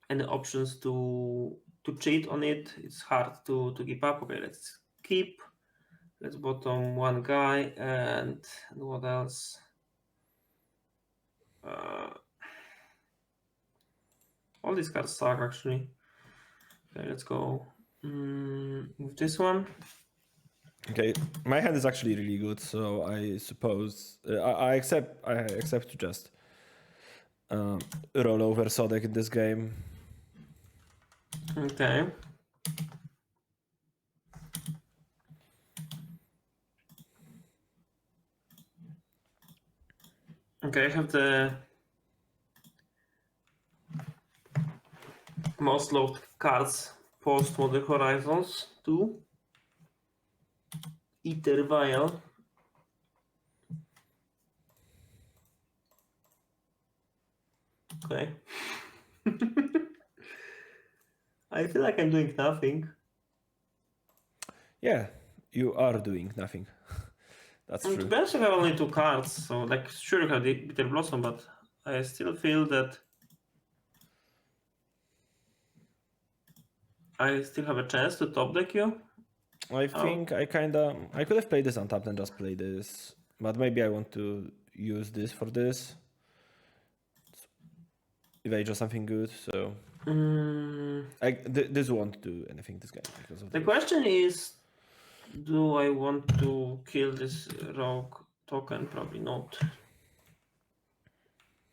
any options to cheat on it, it's hard to keep up. Okay, let's keep. Let's bottom one guy and what else? All these cards suck actually. Okay, let's go with this one. Okay, my hand is actually really good, so I suppose I accept. I accept to just roll over Sodek in this game. Okay. Okay, I have the most loved cards post Modern Horizons 2. Ether Vial. Okay. I feel like I'm doing nothing. Yeah, you are doing nothing. That's And to true. be honest, I have only 2 cards, so like sure I have the Bitter Blossom, but I still feel that I still have a chance to top deck you. I think I could have played this untapped and just play this, but maybe I want to use this for this. If I draw something good, so this won't do anything this game because of The this. question is, do I want to kill this rogue token? Probably not.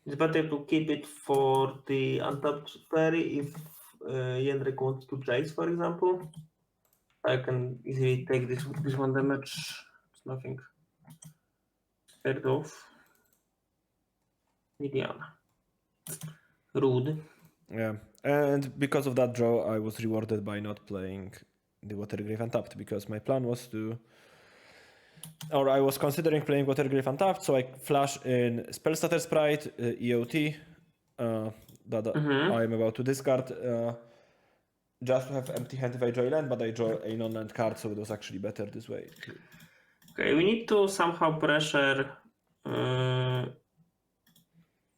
It's better to keep it for the untapped fairy if Jendrik wants to chase, for example. I can easily take this one damage. It's nothing scared of. Liliana. Rude. Yeah, and because of that draw, I was rewarded by not playing the Watergrave Untapped because my plan was to, or I was considering playing Watergrave Untapped, so I flash in Spellstutter Sprite, EOT, that I am about to discard, just to have empty hand if I draw a land, but I draw a non-land card, so it was actually better this way. Okay, we need to somehow pressure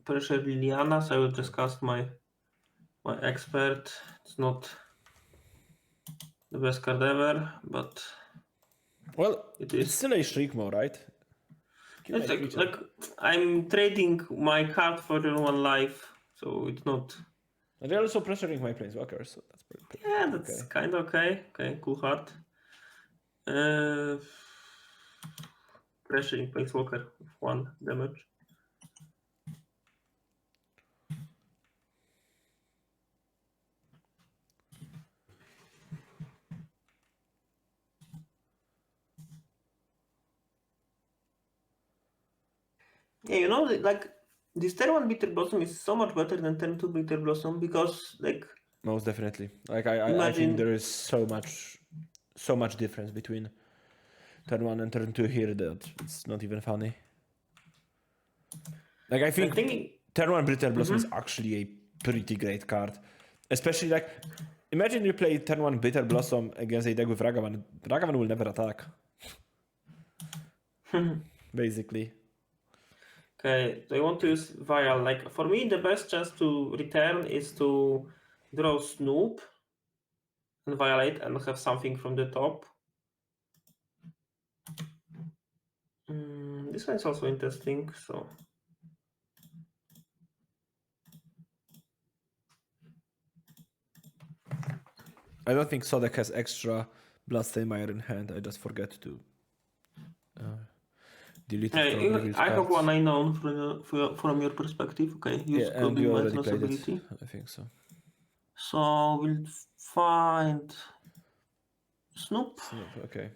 Liliana, so I will just cast my expert. It's not the best card ever, but Well, it it's is. still a Shriekmaw, right? It's like I'm trading my card for one life, so it's not. And they're also pressuring my Planeswalkers, so that's pretty Yeah, that's okay. kind of okay. Okay, cool heart. Pressuring Planeswalker with 1 damage. Yeah, you know, like this turn 1 Bitter Blossom is so much better than turn 2 Bitter Blossom because, like, Most definitely. Like I think imagine. there is so much difference between turn 1 and turn 2 here that it's not even funny. Like I think turn 1 Bitter Blossom is actually a pretty great card. Especially like imagine you play turn 1 Bitter Blossom against a deck with Ragavan. Ragavan will never attack. Basically. Okay, so I want to use Vial. Like, for me, the best chance to return is to draw Snoop and Violate and have something from the top. This one is also interesting, so. I don't think Sodek has extra Bloodstain Mire in hand. I just forget to delete it from revealed I have cards. one I know from your perspective. Okay, use Yeah, and you already Maintenance played ability. it. I think so. So we'll find Snoop. Snoop, okay.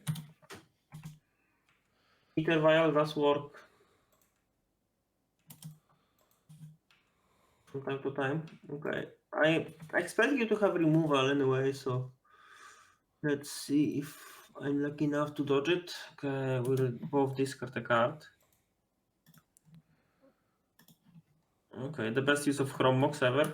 Ether vial does work from time to time. Okay. I expect you to have removal anyway, so let's see if I'm lucky enough to dodge it. Okay, we'll both discard a card. Okay, the best use of Chrome Mox ever.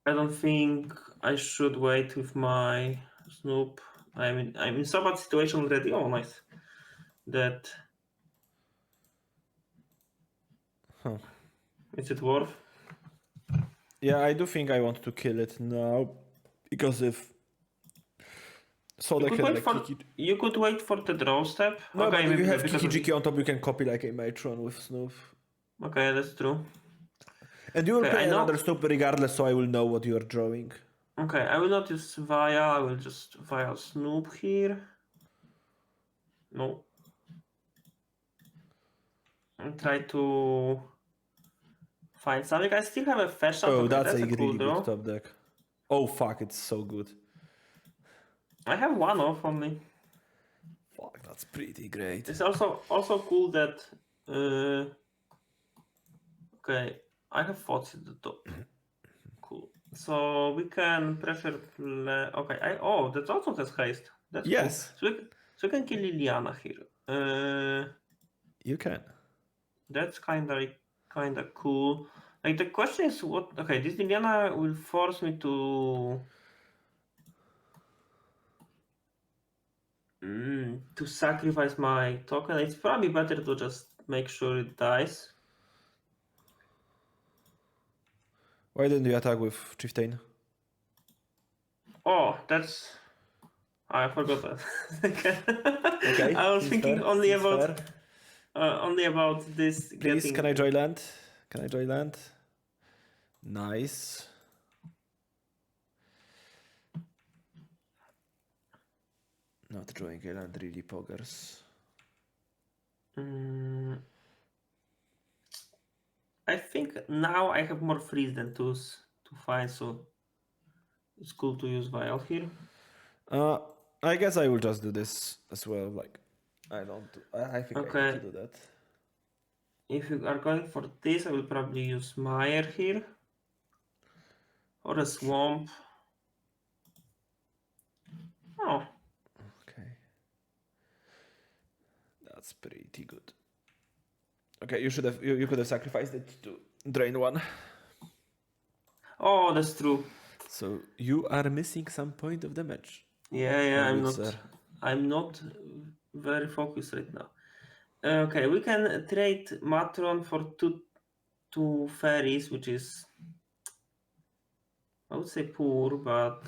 I don't think I should wait with my Snoop. I'm in so bad situation already. Oh, nice. That Huh. is it worth? Yeah, I do think I want to kill it now because if so, You they could can wait like for kick it. you could wait for the draw step. No, Okay, but if you maybe not have because Kiki of Jiki on top, you can copy like a Matron with Snoop. okay, that's true. And you will Okay, I play know. another Snoop regardless, so I will know what you are drawing. Okay, I will not use Via. I will just Via Snoop here. No. And try to find something. I still have a fetch shot. Oh, Okay, that's that's a a cool really good draw. top deck. Oh fuck, it's so good. I have one off only. Fuck, that's pretty great. It's also cool that okay, I have thoughts at the top. Cool. So we can pressure play. Okay, that also has haste. That's cool. Yes, So we can kill Liliana here. you can. That's kinda cool. Like the question is what? Okay, this Liliana will force me to sacrifice my token. It's probably better to just make sure it dies. Why didn't you attack with Chieftain? Oh, that's I forgot that. Okay, I was seems thinking fair. Seems fair. only about this Please, getting. can I joy land? Can I joy land? Nice. Not drawing a land really poggers. I think now I have more freeze than tools to find, so it's cool to use vial here. I guess I will just do this as well. Like, I don't. I think I need to Okay, do that. if you are going for this, I will probably use Mire here or a swamp. Oh, Okay, that's pretty good. Okay, you should have. You could have sacrificed it to drain one. oh, that's true. So you are missing some point of damage. Yeah, Oh, good sir. I'm not very focused right now. Okay, we can trade Matron for two Faeries, which is I would say poor, but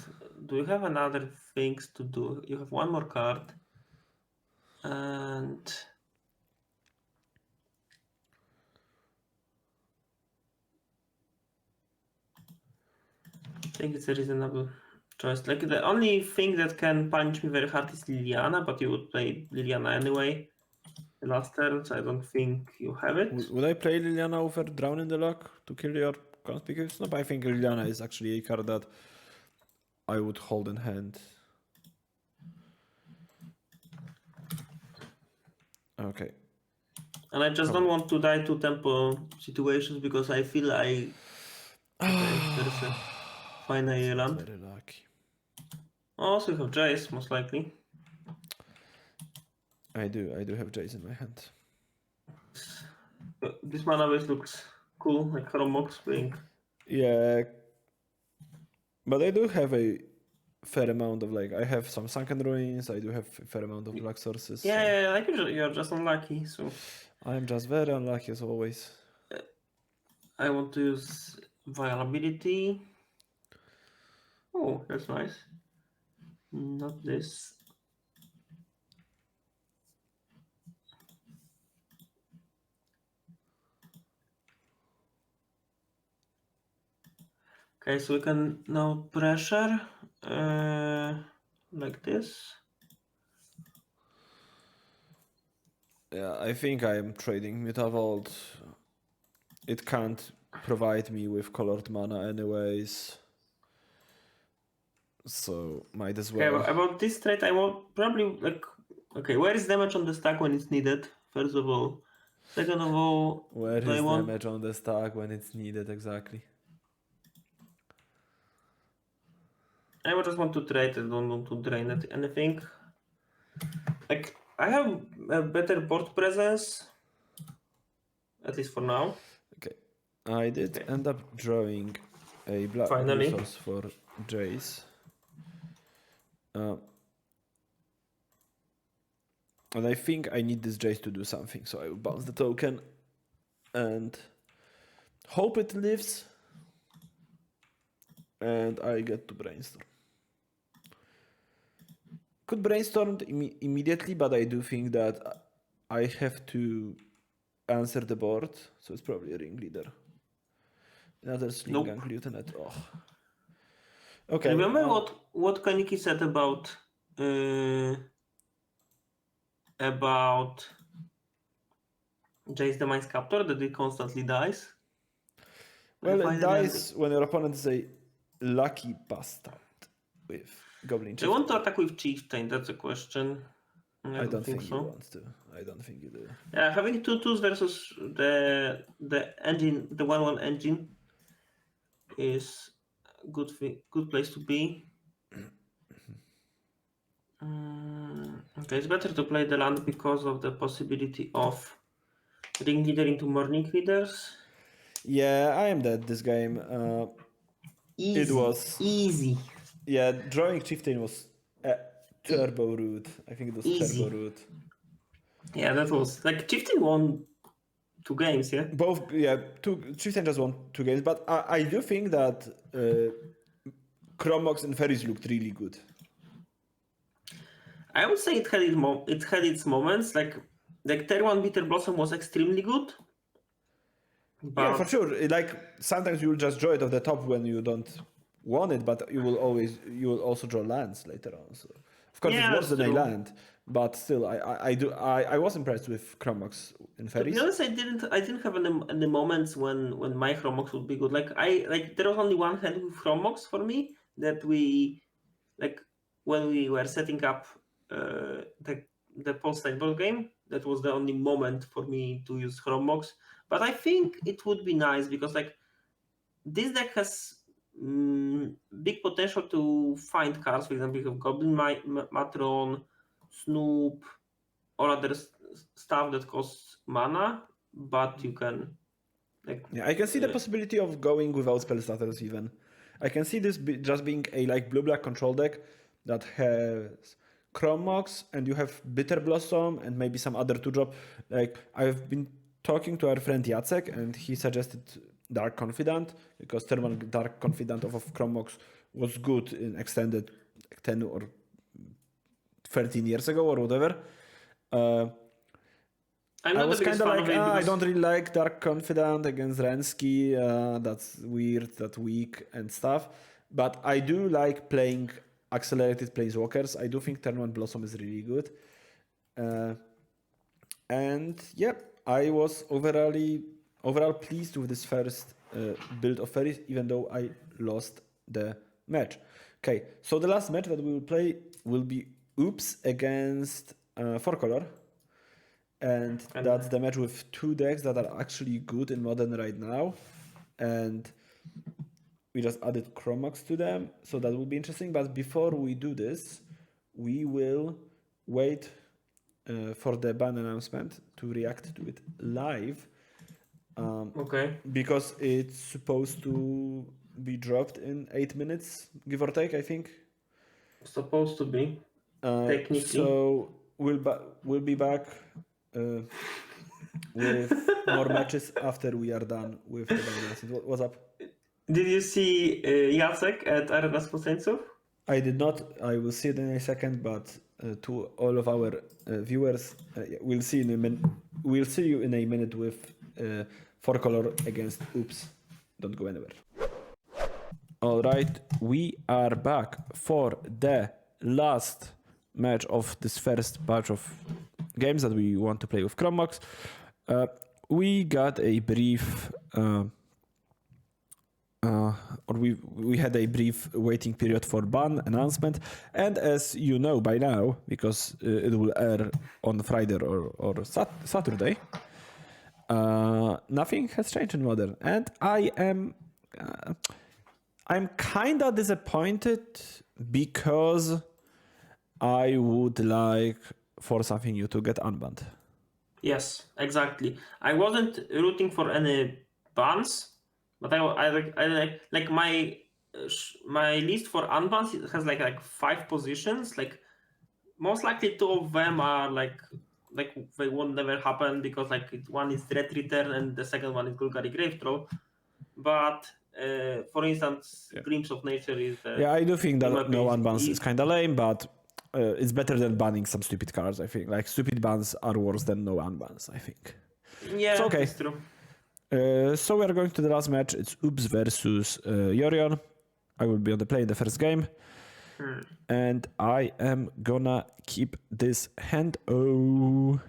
do you have another things to do? You have one more card, and I think it's a reasonable choice. Like the only thing that can punch me very hard is Liliana, but you would play Liliana anyway the last turn, so I don't think you have it. Would I play Liliana over Drown in the Lock to kill your conspicuous? No, but I think Liliana is actually a card that I would hold in hand. Okay. And I just don't want to die to tempo situations because I feel okay, there's a final That's not land. very lucky. Also, you have Jace, most likely. I do have Jace in my hand. This mana base looks cool, like Chrome Mox playing. Yeah, but I do have a fair amount of I have some Sunken Ruins. I do have a fair amount of black sources. Yeah, So yeah, like you're just unlucky. So I'm just very unlucky as always. I want to use viability. Oh, that's nice. Not this. Okay, so we can now pressure like this. Yeah, I think I am trading Mutavault it can't provide me with colored mana anyways. So might as well. Okay, about this trait, I want probably like, okay, where is damage on the stack when it's needed? First of all. Second of all, Where do I is want... damage on the stack when it's needed exactly? I just want to trade it, don't want to drain it. Anything. Like, I have a better board presence, at least for now. Okay. I did end up drawing a black blue Finally. source for Jace. And I think I need this Jace to do something, so I will bounce the token and hope it lives. And I get to brainstorm. Could brainstorm immediately, but I do think that I have to answer the board, so it's probably a ringleader. Another sling gang lieutenant. Oh. Okay. Remember what Kaniki said about Jace the Mind Sculptor, that it constantly dies? Well, it dies when your opponent is a lucky bastard with Goblin Chieftain. I want to attack with Chieftain, that's a question. I don't think so. You want to. I don't think you do. Yeah, having 2/2s versus the engine, the 1/1 engine is a good place to be. Okay, it's better to play the land because of the possibility of ringleader into morning leaders. Yeah, I am dead this game. Easy. It was easy. Yeah, drawing Chieftain was turbo rude. I think it was Easy. turbo rude. Yeah, that was like Chieftain won 2 games, yeah? Both, yeah, Chieftain just won 2 games, but I do think that Chrome Mox and Faeries looked really good. I would say it had its moments. Like turn 1 Bitter Blossom was extremely good. But... Yeah, for sure. Like sometimes you will just draw it off the top when you don't want it, but you will also draw lands later on. So of course it's worse than a land, but still I was impressed with Chrome Mox and Faeries. To be honest, I didn't have any moments when my Chrome Mox would be good. Like there was only one hand with Chrome Mox for me that we like when we were setting up the post-sideboard game. That was the only moment for me to use Chrome Mox. But I think it would be nice because like this deck has big potential to find cards. For example, you have Goblin Matron, Snoop, or other stuff that costs mana, but you can. Yeah, I can see the possibility of going without spell starters even. I can see this just being a like blue-black control deck that has Chrome Mox and you have Bitter Blossom and maybe some other 2-drop. Like I've been talking to our friend Jacek and he suggested Dark Confidant because turn 1 Dark Confidant of Chrome Mox was good in extended 10 or 13 years ago or whatever. I was kind of like, I don't really like Dark Confidant against Rensky. That's weird, that's weak and stuff. But I do like playing accelerated Planeswalkers. I do think turn 1 Blossom is really good. And yeah, I was overall pleased with this first build of Faeries, even though I lost the match. Okay, so the last match that we will play will be Oops against 4-color. And that's the match with 2 decks that are actually good in Modern right now. And we just added Chrome Mox to them, so that will be interesting. But before we do this, we will wait for the ban announcement to react to it live. Okay. Because it's supposed to be dropped in 8 minutes, give or take, I think. Supposed to be. Technically. So we'll be back with more matches after we are done with the ban announcement. What's up? Did you see Jacek at Arena Spontańców? I did not. I will see it in a second, but to all of our viewers, we'll see you in a minute with 4-color against Oops. Don't go anywhere. All right, we are back for the last match of this first batch of games that we want to play with Chrome Mox. We got a brief or we had a brief waiting period for ban announcement, and as you know by now, because it will air on Friday or Saturday, nothing has changed in Modern, and I'm kinda disappointed because I would like for something new to get unbanned. Yes, exactly. I wasn't rooting for any bans, but I like my list for unbans. It has like 5 positions. Like most likely 2 of them are like they won't never happen because like one is Red Return and the second one is Golgari Grave Troll. But for instance, Glimpse of Nature is the Yeah, I do think in my that no opinion, unbans is kind of lame, but it's better than banning some stupid cards. I think like stupid bans are worse than no unbans. I think. Yeah, So, okay. that's true. So we are going to the last match. It's Oops versus Yorion. I will be on the play in the first game. And I am gonna keep this hand. Oh.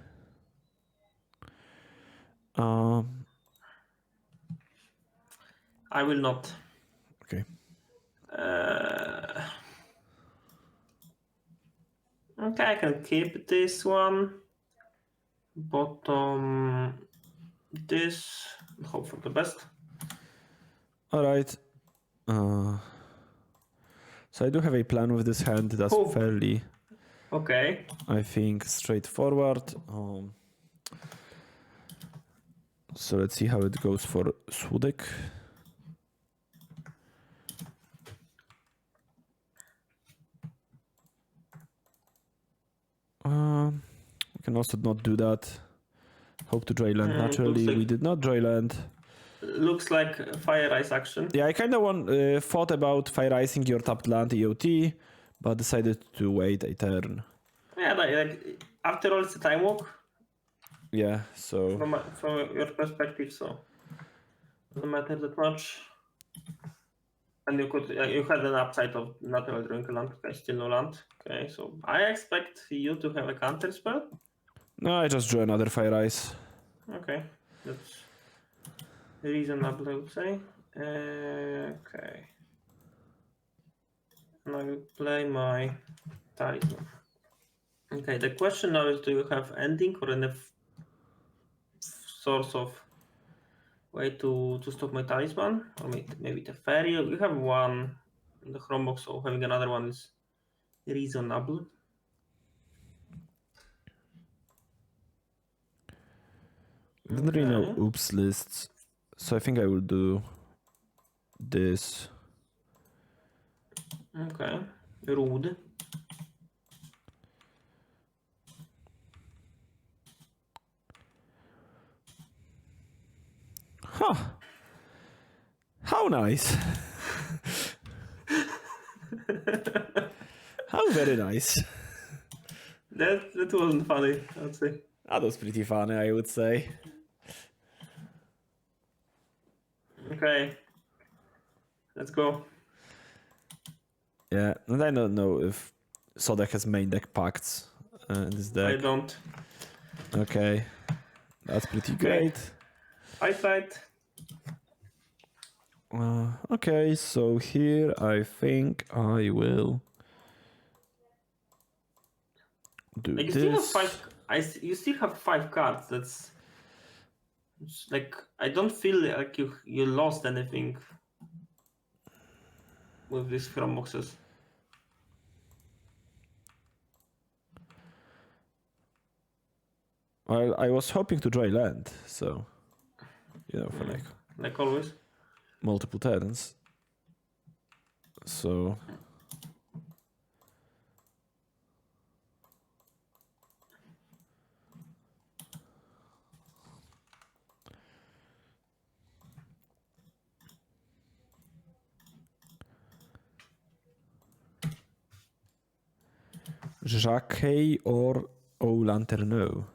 I will not. Okay. Okay, I can keep this one. Bottom this. Hope for the best. All right. So I do have a plan with this hand that's fairly, okay. I think, straightforward. So let's see how it goes for Sudek. We can also not do that. Hope to dry land naturally. We did not dry land. Looks like Fire Ice action. Yeah, I kind of thought about Fire Icing your tapped land EOT, but decided to wait a turn. Yeah, like after all, it's a time walk. Yeah, so from your perspective, so doesn't matter that much. And you had an upside of natural drawing a land. Okay, still no land. Okay, so I expect you to have a counter spell. No, I just drew another Fire Ice. Okay, that's reasonable, I would say. Okay. And I will play my talisman. Okay, the question now is, do you have ending or any source of way to stop my talisman? Or maybe the fairy? You have one in the Chrome Mox, so having another one is reasonable. Didn't really know oops lists, so I think I will do this. Okay, rude. Huh. How nice. How very nice. That wasn't funny, I would say. That was pretty funny, I would say. Okay. Let's go. Yeah, and I don't know if Sodek has main deck pacts in this deck. I don't. Okay. That's pretty great. I tried. Okay, so here I think I will do like this. You still have 5 cards. That's like, I don't feel like you lost anything with these Chrome Moxes. Well, I was hoping to dry land, so for like always. Multiple turns. So Jacquet or Lanterneau.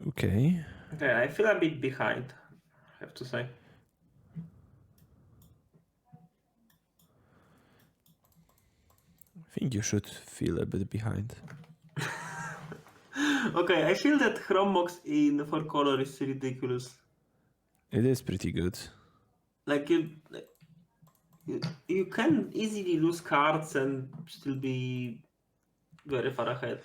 Okay. Okay, I feel a bit behind, I have to say. I think you should feel a bit behind. Okay, I feel that Chrome Mox in 4 color is ridiculous. It is pretty good. Like you can easily lose cards and still be very far ahead.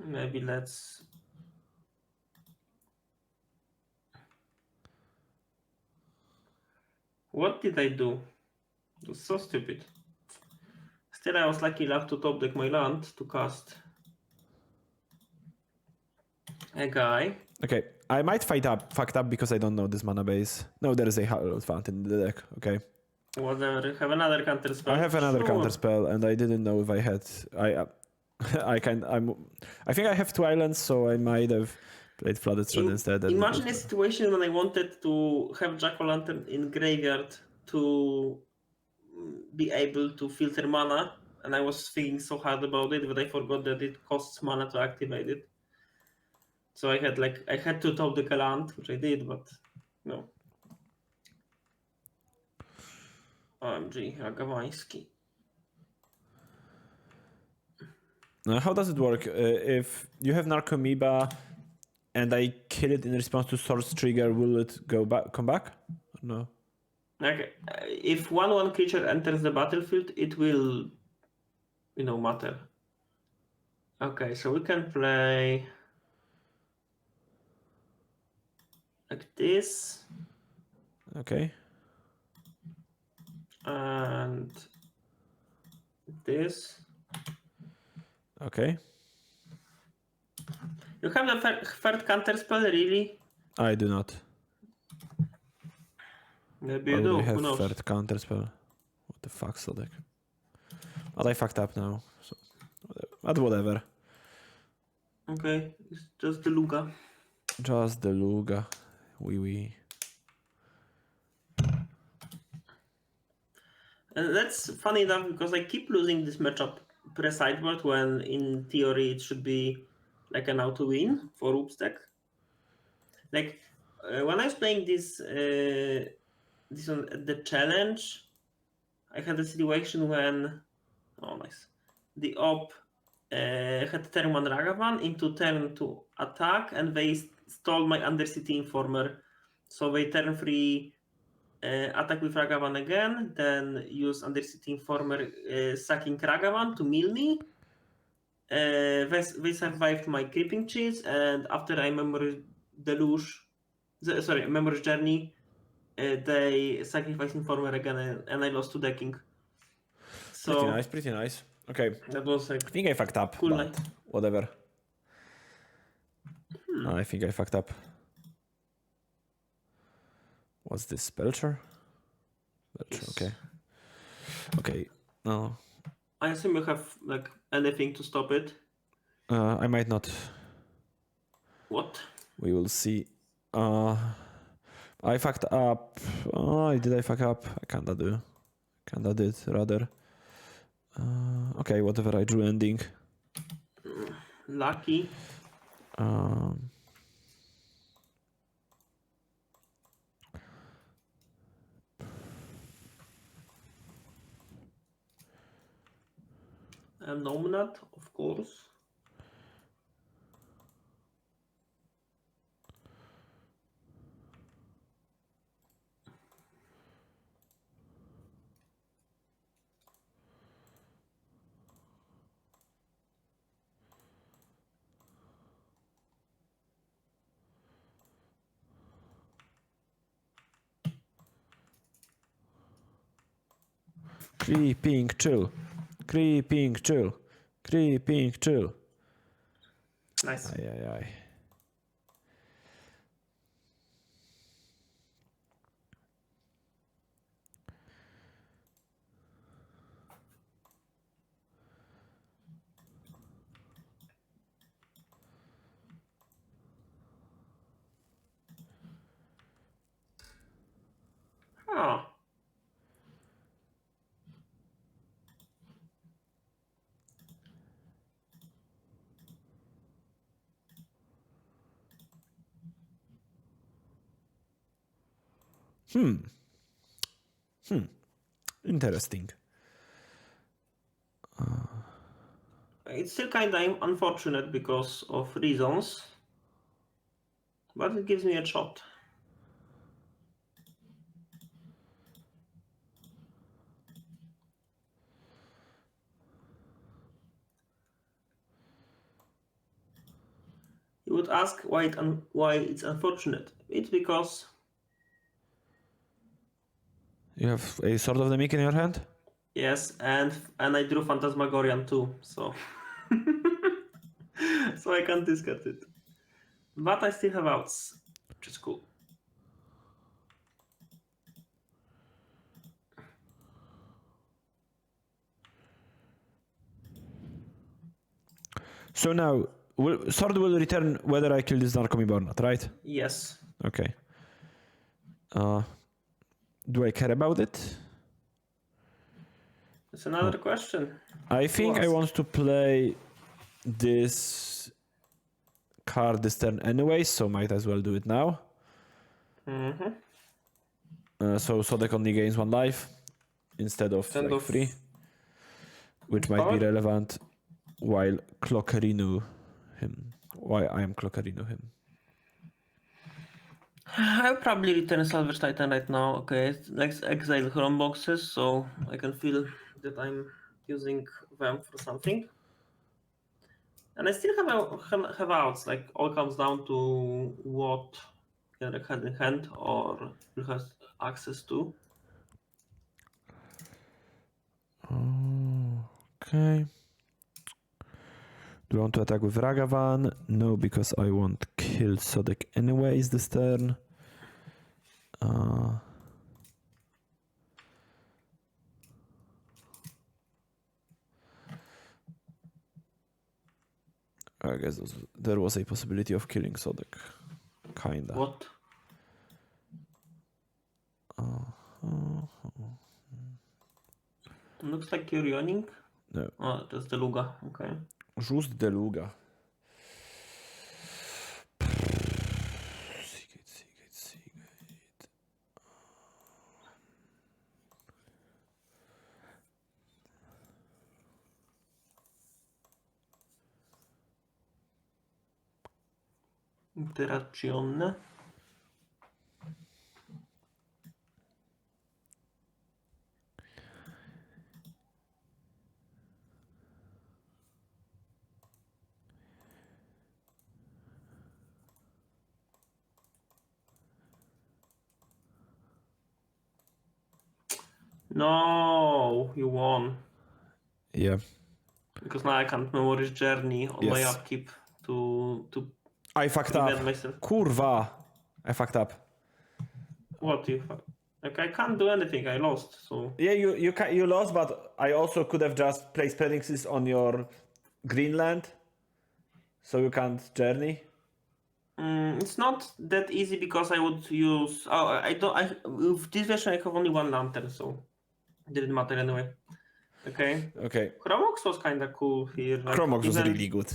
Maybe let's. What did I do? It was so stupid. Still, I was lucky enough to top deck my land to cast a guy. Okay, I might fucked up because I don't know this mana base. No, there is a Hallowed Fountain in the deck. Okay. Whatever. Have another counter spell. I have another Sure. counter spell, and I didn't know if I had. I think I have 2 islands, so I might have played Flooded Strand instead. And Imagine a situation when I wanted to have Jack-o'-lantern in graveyard to be able to filter mana, and I was thinking so hard about it, but I forgot that it costs mana to activate it. So I had to top the land, which I did, but no. OMG, Ragawański. How does it work? If you have Narcomoeba and I kill it in response to Source Trigger, will it come back? No. Like, if 1/1 creature enters the battlefield, it will, matter. Okay, so we can play like this. Okay. And this. Okay. You have the third counter spell, really? I do not. Maybe Why you would do. I Who have knows? third counter spell? What the fuck, Sodek? But I fucked up now. So, but whatever. Okay, it's just the Luga. Just the Luga. Wee. And that's funny enough because I keep losing this matchup pre-sideboard when in theory it should be like an auto win for Oops deck. Like when I was playing this one at the challenge, I had a situation when the op had turn 1 Ragavan into turn 2 attack, and they stole my Undercity Informer. So they turn 3 attack with Ragavan again, then use Undercity Informer sacking Ragavan to mill me. They survived my Creeping Cheese, and after I Memory Journey, they sacrificed Informer again, and I lost to decking. So Pretty nice. Okay. that was like I think I fucked up, cool but night. whatever. I think I fucked up. What's this? Belcher? Yes. Okay. Okay. No. I assume you have like anything to stop it. I might not. What? We will see. I fucked up. Did I fuck up? I kinda do. Kinda did, rather. Okay, whatever. I drew ending. Lucky. Nominat, of course. Creeping chill. Creeping chill. Creeping chill. Nice. Ay. Oh. Interesting. It's still kind of unfortunate because of reasons, but it gives me a shot. You would ask why it's unfortunate. It's because You have a Sword of the Meek in your hand? yes, and I drew Phantasmagorian too, so so I can't discard it. But I still have outs, which is cool. So now, Sword will return whether I kill this Narcomob or not, right? Yes. Okay. Do I care about it? That's another question. I think I ask. want to play this card this turn anyway, so might as well do it now. Mm-hmm. So Sodek only gains 1 life instead of Instead like of 3, which might power? be relevant while Clockerino him. Why I am Clockerino him. I'll probably return Salvage Titan right now. Okay, let's exile Chrome Boxes so I can feel that I'm using them for something. And I still have outs. Like all comes down to what Generic had in hand or will has access to. Okay. Do I want to attack with Ragavan? No, because I won't kill Sodek anyways this turn. I guess there was a possibility of killing Sodek. Kinda. What? Looks like you're yawning. No. Oh, just the Luga. Okay. Just Deluga. Seagate. Interazione. No, you won. Yeah. Because now I can't memorize journey on my Yes. upkeep to I fucked prevent up. myself. Kurwa. I fucked up. What you like? I can't do anything. I lost. So Yeah, you lost, but I also could have just placed Phoenixes on your Greenland, so you can't journey. it's not that easy because I would use. Oh, I don't. With this version I have only 1 lantern, so it didn't matter anyway. Okay. Okay. Chrome Mox was kind of cool here. Like Chrome Mox was even really good.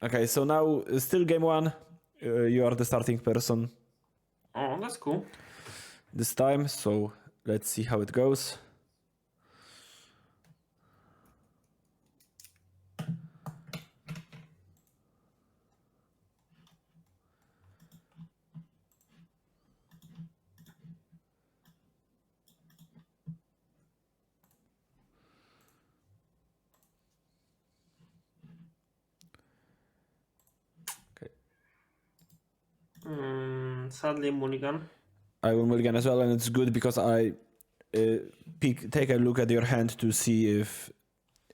Okay, so now still game 1. You are the starting person oh, that's cool. this time, so let's see how it goes. Sadly, Mulligan. I will mulligan as well, and it's good because I take a look at your hand to see if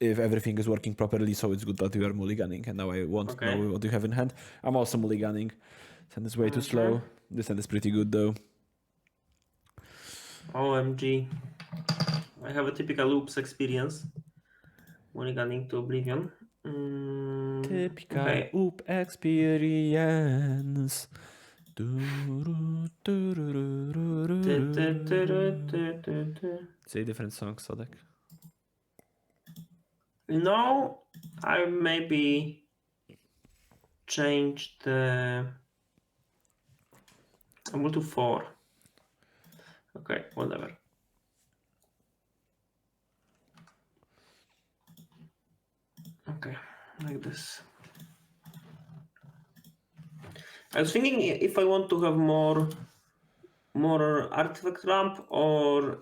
everything is working properly. So it's good that you are mulliganing, and now I want to know what you have in hand. I'm also mulliganing. This hand is way too slow. This hand is pretty good though. OMG. I have a typical loops experience. Mulliganing to Oblivion. Typical oop experience. It's a different song, Sodek. No, I maybe changed the. I will do 4. Okay, whatever. Okay, like this. I was thinking if I want to have more artifact ramp or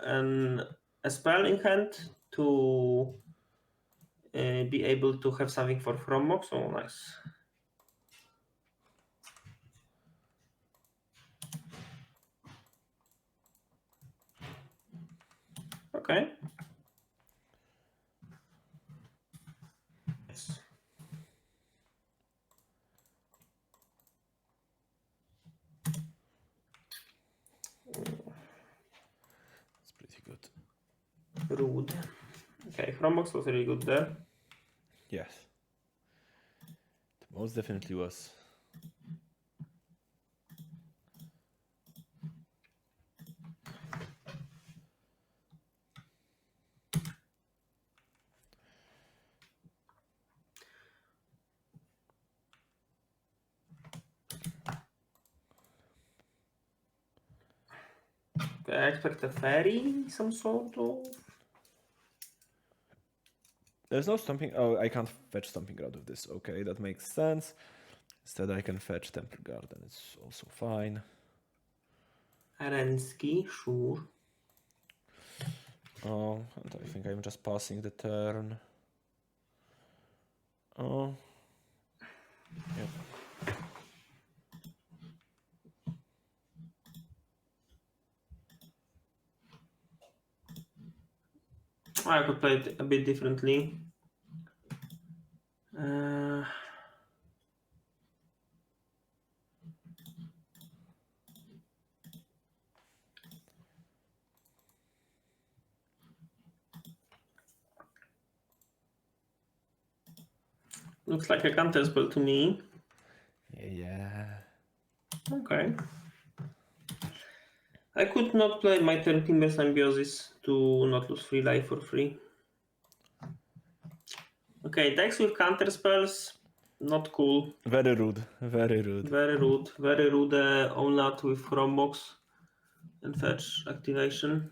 a spell in hand to be able to have something for Chrome Mox. So nice. Okay. Yes. It's pretty good. Rude. Okay, Chrome Mox was really good there. Yes. It most definitely was. Okay, I expect a fairy, some sort of. There's no stomping. Oh, I can't fetch stomping ground of this. Okay, that makes sense. Instead, I can fetch Temple Garden. It's also fine. Arensky, sure. Oh, and I think I'm just passing the turn. Oh. Yep. I could play it a bit differently. Looks like a counter spell to me. Yeah. Okay. I could not play my turn Timber Symbiosis to not lose 3 life for free. Okay, decks with counter spells, not cool. Very rude. Very rude. Very rude. Very rude. Onlat with Chrome Mox and fetch activation.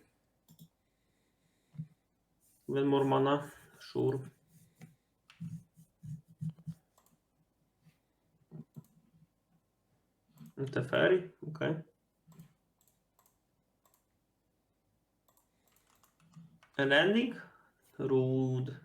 Even more mana, sure. And the fairy, okay. And ending, rude.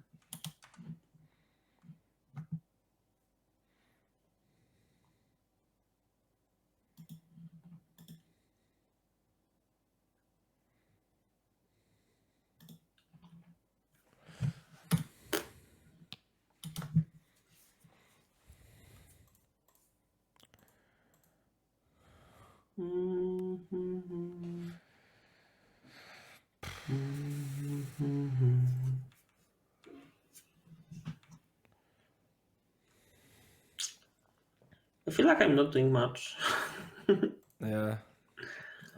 I feel like I'm not doing much. Yeah.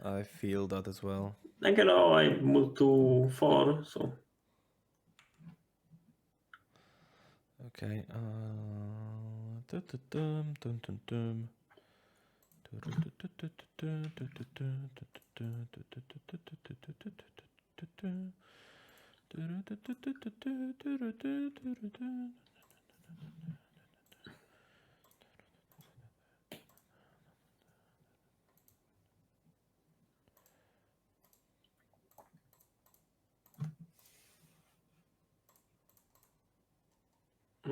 I feel that as well. Like, you know, I moved to 4, so. Okay.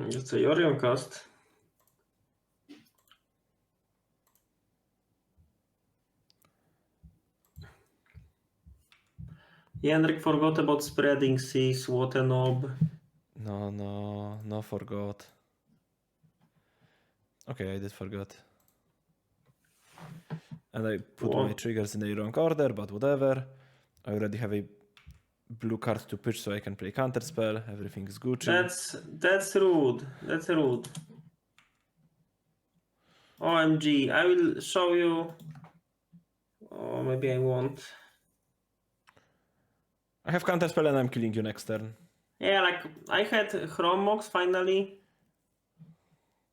It's a Yorion cast. Jendrik forgot about spreading seas, what a knob. No, forgot. Okay, I did forget. And I put my triggers in the wrong order, but whatever. I already have a blue card to pitch, so I can play counterspell. Everything's Gucci. That's rude. That's rude. OMG, I will show you. Oh, maybe I won't. I have counterspell and I'm killing you next turn. Yeah, like I had Chrome Mox finally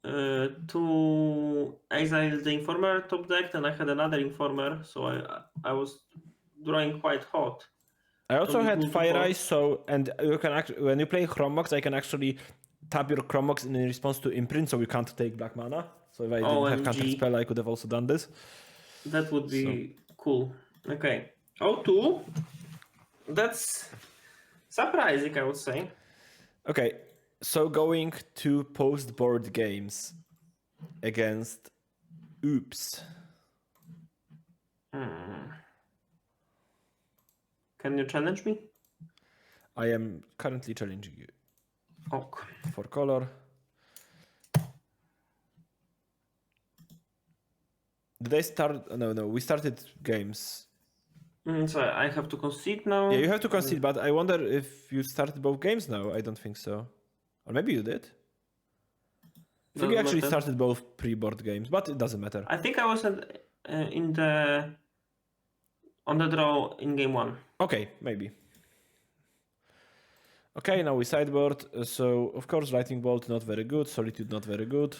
to exile the Informer top deck, and I had another Informer, so I was drawing quite hot. I also From had blue to Faeries, hot. so and you can actually when you play Chrome Mox, I can actually tap your Chrome Mox in response to imprint, so you can't take black mana. So if I didn't have counter OMG. spell, I could have also done this. That would be cool. Okay. O2. That's surprising, I would say. Okay, so going to post-board games against Oops. Can you challenge me? I am currently challenging you. Ok. For color. Did I start? No, we started games. So I have to concede now. Yeah, you have to concede, but I wonder if you started both games now. I don't think so. Or maybe you did. I think you actually started both pre-board games, but it doesn't matter. I think I was on the draw in game 1. Okay, maybe. Okay, now we sideboard. So, of course, Lightning Bolt not very good. Solitude not very good.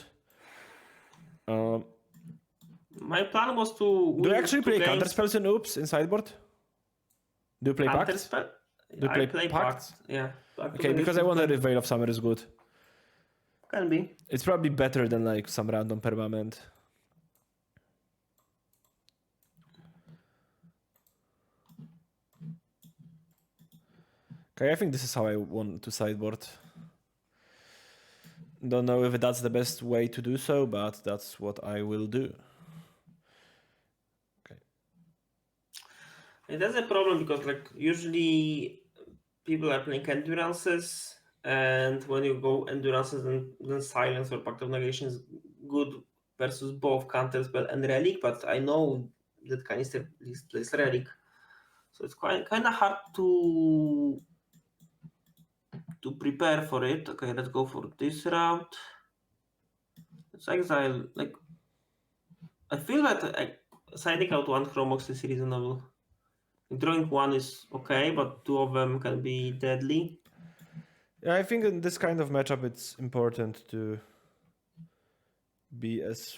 My plan was to Do you actually play counter spells in Oops in sideboard? Do you play Pact? Spell? Do you play Pact? Yeah. Okay, because I wonder if Veil of Summer is good. Can be. It's probably better than like some random permanent. Okay, I think this is how I want to sideboard. Don't know if that's the best way to do so, but that's what I will do. Okay. That's a problem because like usually people are playing endurances, and when you go endurances, then silence or Pact of Negation is good versus both counter spell and relic. But I know that Canister plays relic, so it's kind of hard to prepare for it. Okay, let's go for this route. Let's exile. Like, I feel that siding out one Chrome Mox is reasonable. Drawing one is okay, but two of them can be deadly. Yeah, I think in this kind of matchup, it's important to be as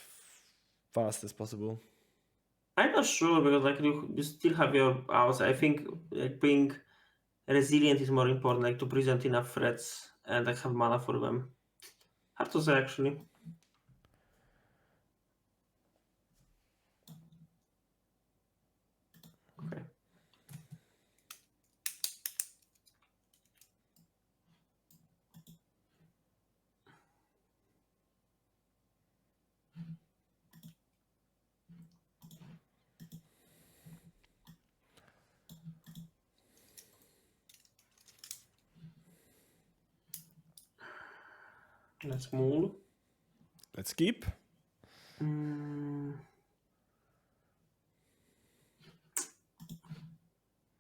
fast as possible. I'm not sure because like you still have your hours. I think like being resilient is more important, like to present enough threats and like have mana for them. Hard to say actually. Okay. Let's move. Let's keep.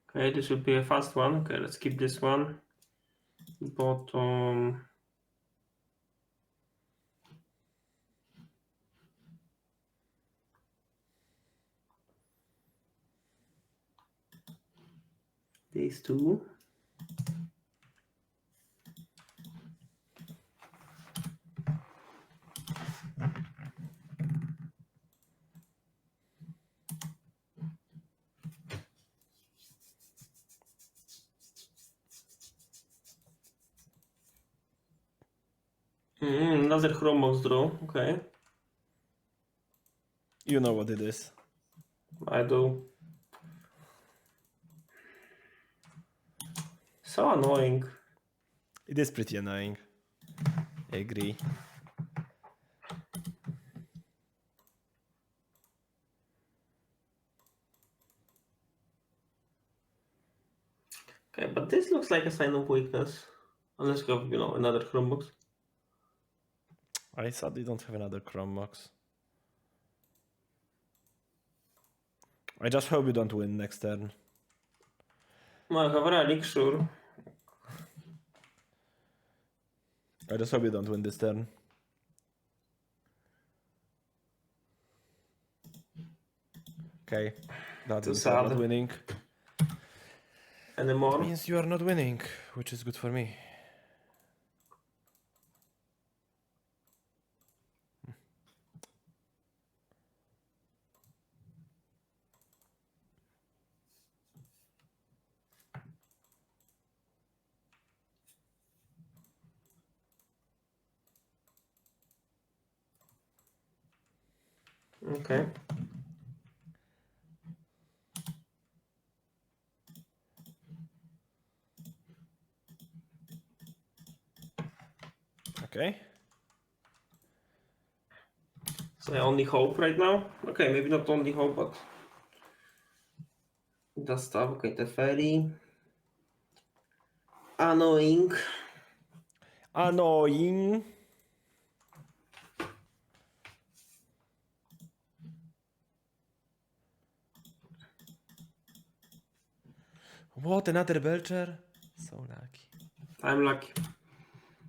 Okay, this will be a fast one. Okay, let's keep this one. Bottom. These two. Another Chrome Mox draw. Okay. You know what it is. I do. So annoying. It is pretty annoying. I agree. Okay, but this looks like a sign of weakness. Unless you have, another Chrome Mox. I sadly don't have another Chrome Mox. I just hope you don't win next turn. Well, I have Relic, sure. I just hope you don't win this turn. Okay, that means you are not winning. Anymore? That means you are not winning, which is good for me. Okay. Okay. So I only hope right now. Okay, maybe not only hope, but the stuff. Okay, the fairy. Annoying. Annoying. What, another Belcher? So lucky. I'm lucky.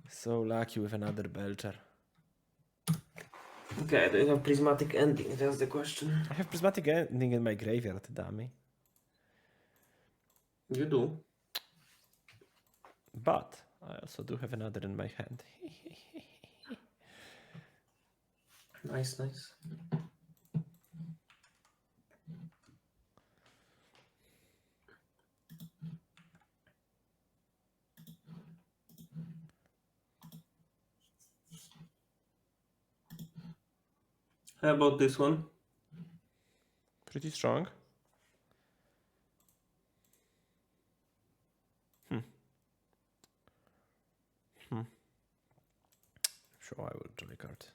So lucky with another Belcher. Okay, do you have prismatic ending? That's the question. I have prismatic ending in my graveyard, dummy. You do. But I also do have another in my hand. Nice, nice. How about this one? Pretty strong. Sure, I will draw a card.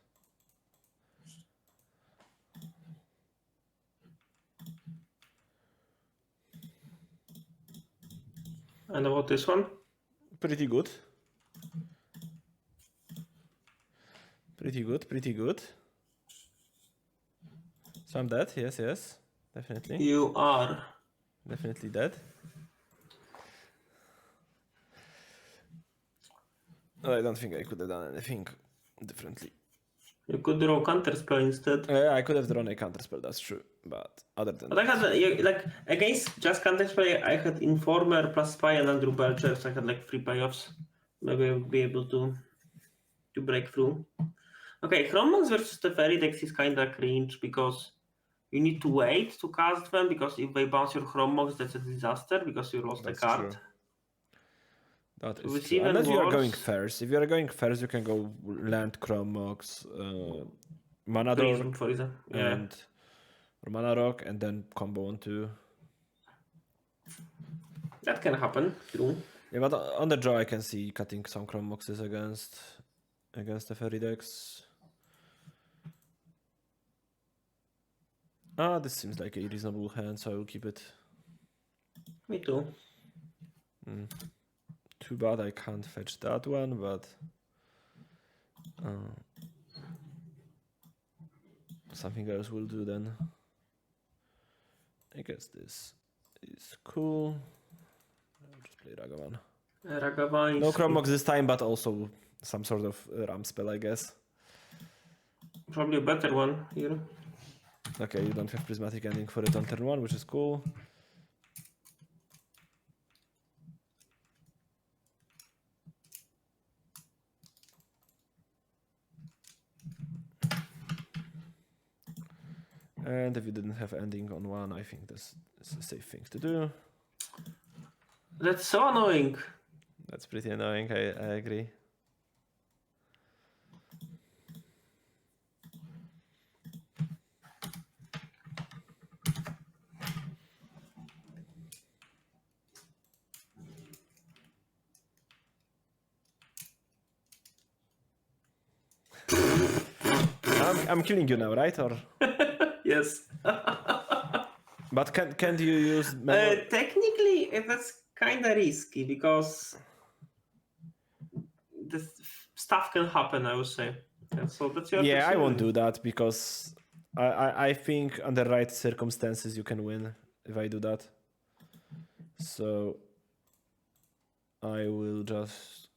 And about this one? Pretty good. Pretty good, pretty good. So I'm dead, yes, yes. Definitely. You are. Definitely dead. I don't think I could have done anything differently. You could draw counterspell instead. I could have drawn a counterspell, that's true. But other than But I that... had like against just counterspell, I had Informer plus Spy and Andrew Belcher, so I had like 3 payoffs. Maybe I would be able to break through. Okay, Chrome Mox versus the Fairy decks is kinda cringe because you need to wait to cast them, because if they bounce your Chrome Mox, that's a disaster because you lost a That's card. true. That So is it's true. even Unless you are worse. going first. If you are going first, you can go land Chrome Mox, Mana Prism, Dork, for example. Yeah, and or Mana Rock, and then combo on two. that can happen. True. Yeah, but on the draw, I can see cutting some Chrome Moxes against the Fairy decks. Ah, this seems like a reasonable hand, so I will keep it. Me too. Too bad I can't fetch that one, but something else will do then. I guess this is cool. I'll just play Ragavan. Ragavan. No Chrome Mox this time, but also some sort of Ram spell, I guess. Probably a better one here. Okay, you don't have Prismatic Ending for it on turn 1, which is cool. And if you didn't have ending on 1, I think this is a safe thing to do. That's so annoying. That's pretty annoying, I agree. I'm killing you now, right? Or Yes. but can't you use Technically, that's kind of risky because this stuff can happen, I would say. Yeah, so that's your Yeah, I won't decision. do that because I think under right circumstances you can win if I do that. So I will just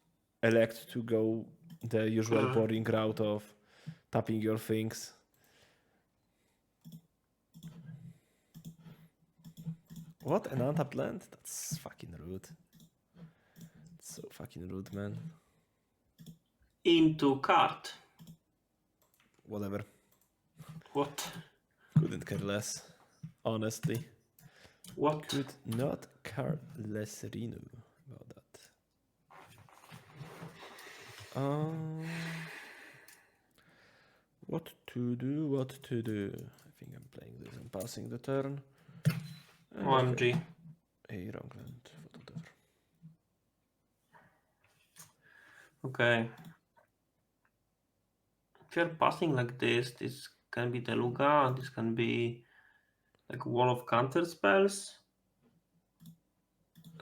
elect to go the usual boring route of tapping your things. What? An untapped land? That's fucking rude. It's so fucking rude, man. Into card. Whatever. What? Couldn't care less. Honestly. What? Could not care less Reno about that. What to to do, what to do. I think I'm playing this and passing the turn. And OMG. a wrong land, whatever. Okay. If you're passing like this can be Deluga, this can be like Wall of Counter spells.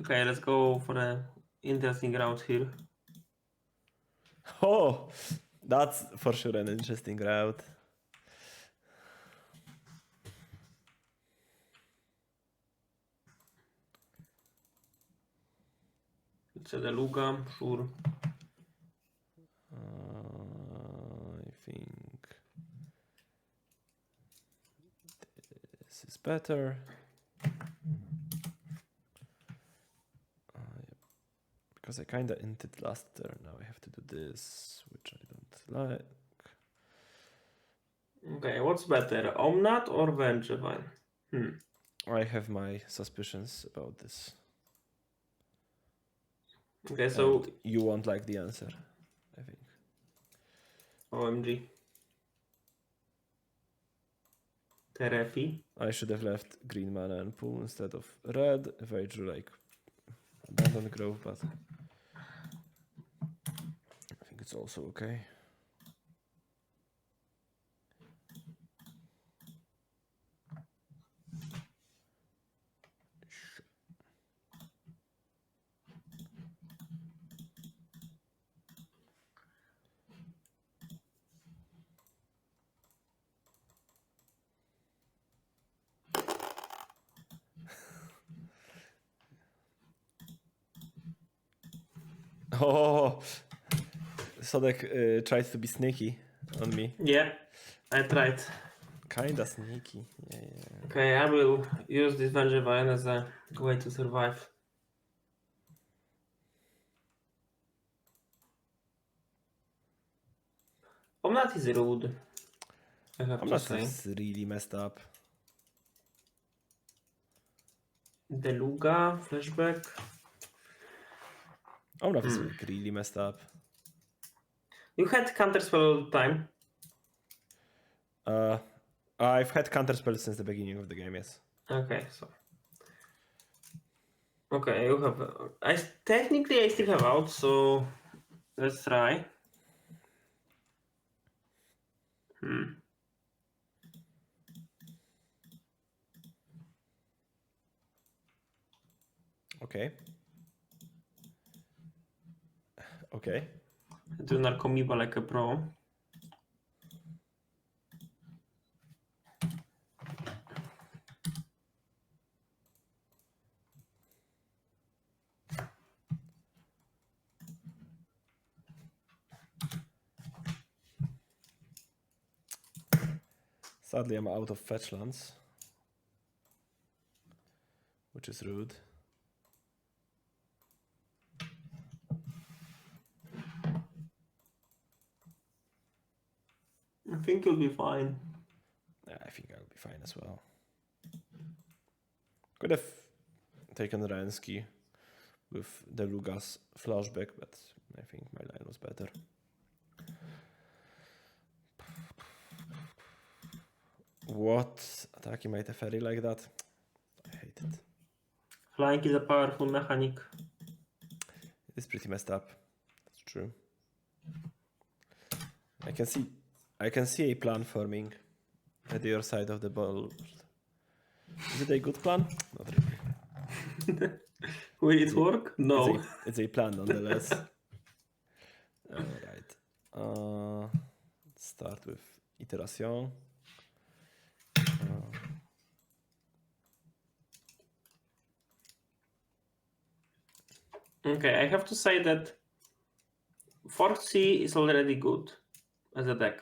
Okay, let's go for an interesting route here. Oh, that's for sure an interesting route. It's a Deluga, sure. I think this is better. Because I kind of inted last turn. Now I have to do this, which I don't like. Okay, what's better, Omnat or Vengevine? I have my suspicions about this. Okay, so And you won't like the answer, I think. OMG. Terefi. I should have left green mana and pool instead of red if I drew like Abandoned Grove, but I think it's also okay. Oh, Sodek tried to be sneaky on me. Yeah, I tried. Kinda sneaky. Yeah. Okay, I will use this Vengevine as a way to survive. Omnat is rude, I have I'm to not say. really messed up. Deluga, flashback. I'm not like really messed up. You had counterspell all the time. I've had counterspell since the beginning of the game, yes. Okay, so. Okay, you have. I still have out, so let's try. Okay. Okay. Do Narcomoeba like a pro. Sadly, I'm out of fetch lands, which is rude. I think you'll be fine. Yeah, I think I'll be fine as well. Could have taken Rensky with the Lugas flashback, but I think my line was better. What? Attacking my Teferi like that? I hate it. Flying is a powerful mechanic. It's pretty messed up. That's true. I can see a plan forming at your side of the ball. Is it a good plan? Not really. Will it work? No. It's a plan nonetheless. Alright. Let's start with Iteration. Okay, I have to say that 4C is already good as a deck.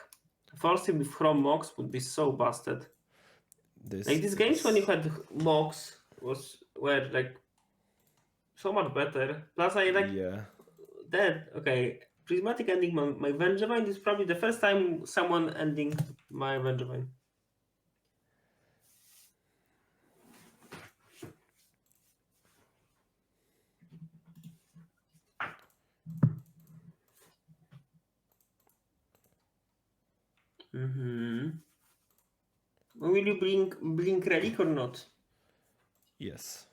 4C with Chrome Mox would be so busted. Like these games when you had Mox were like so much better. Plus I like that. Okay, Prismatic ending my Vengevine is probably the first time someone ending my Vengevine. will you bring relic or not? Yes.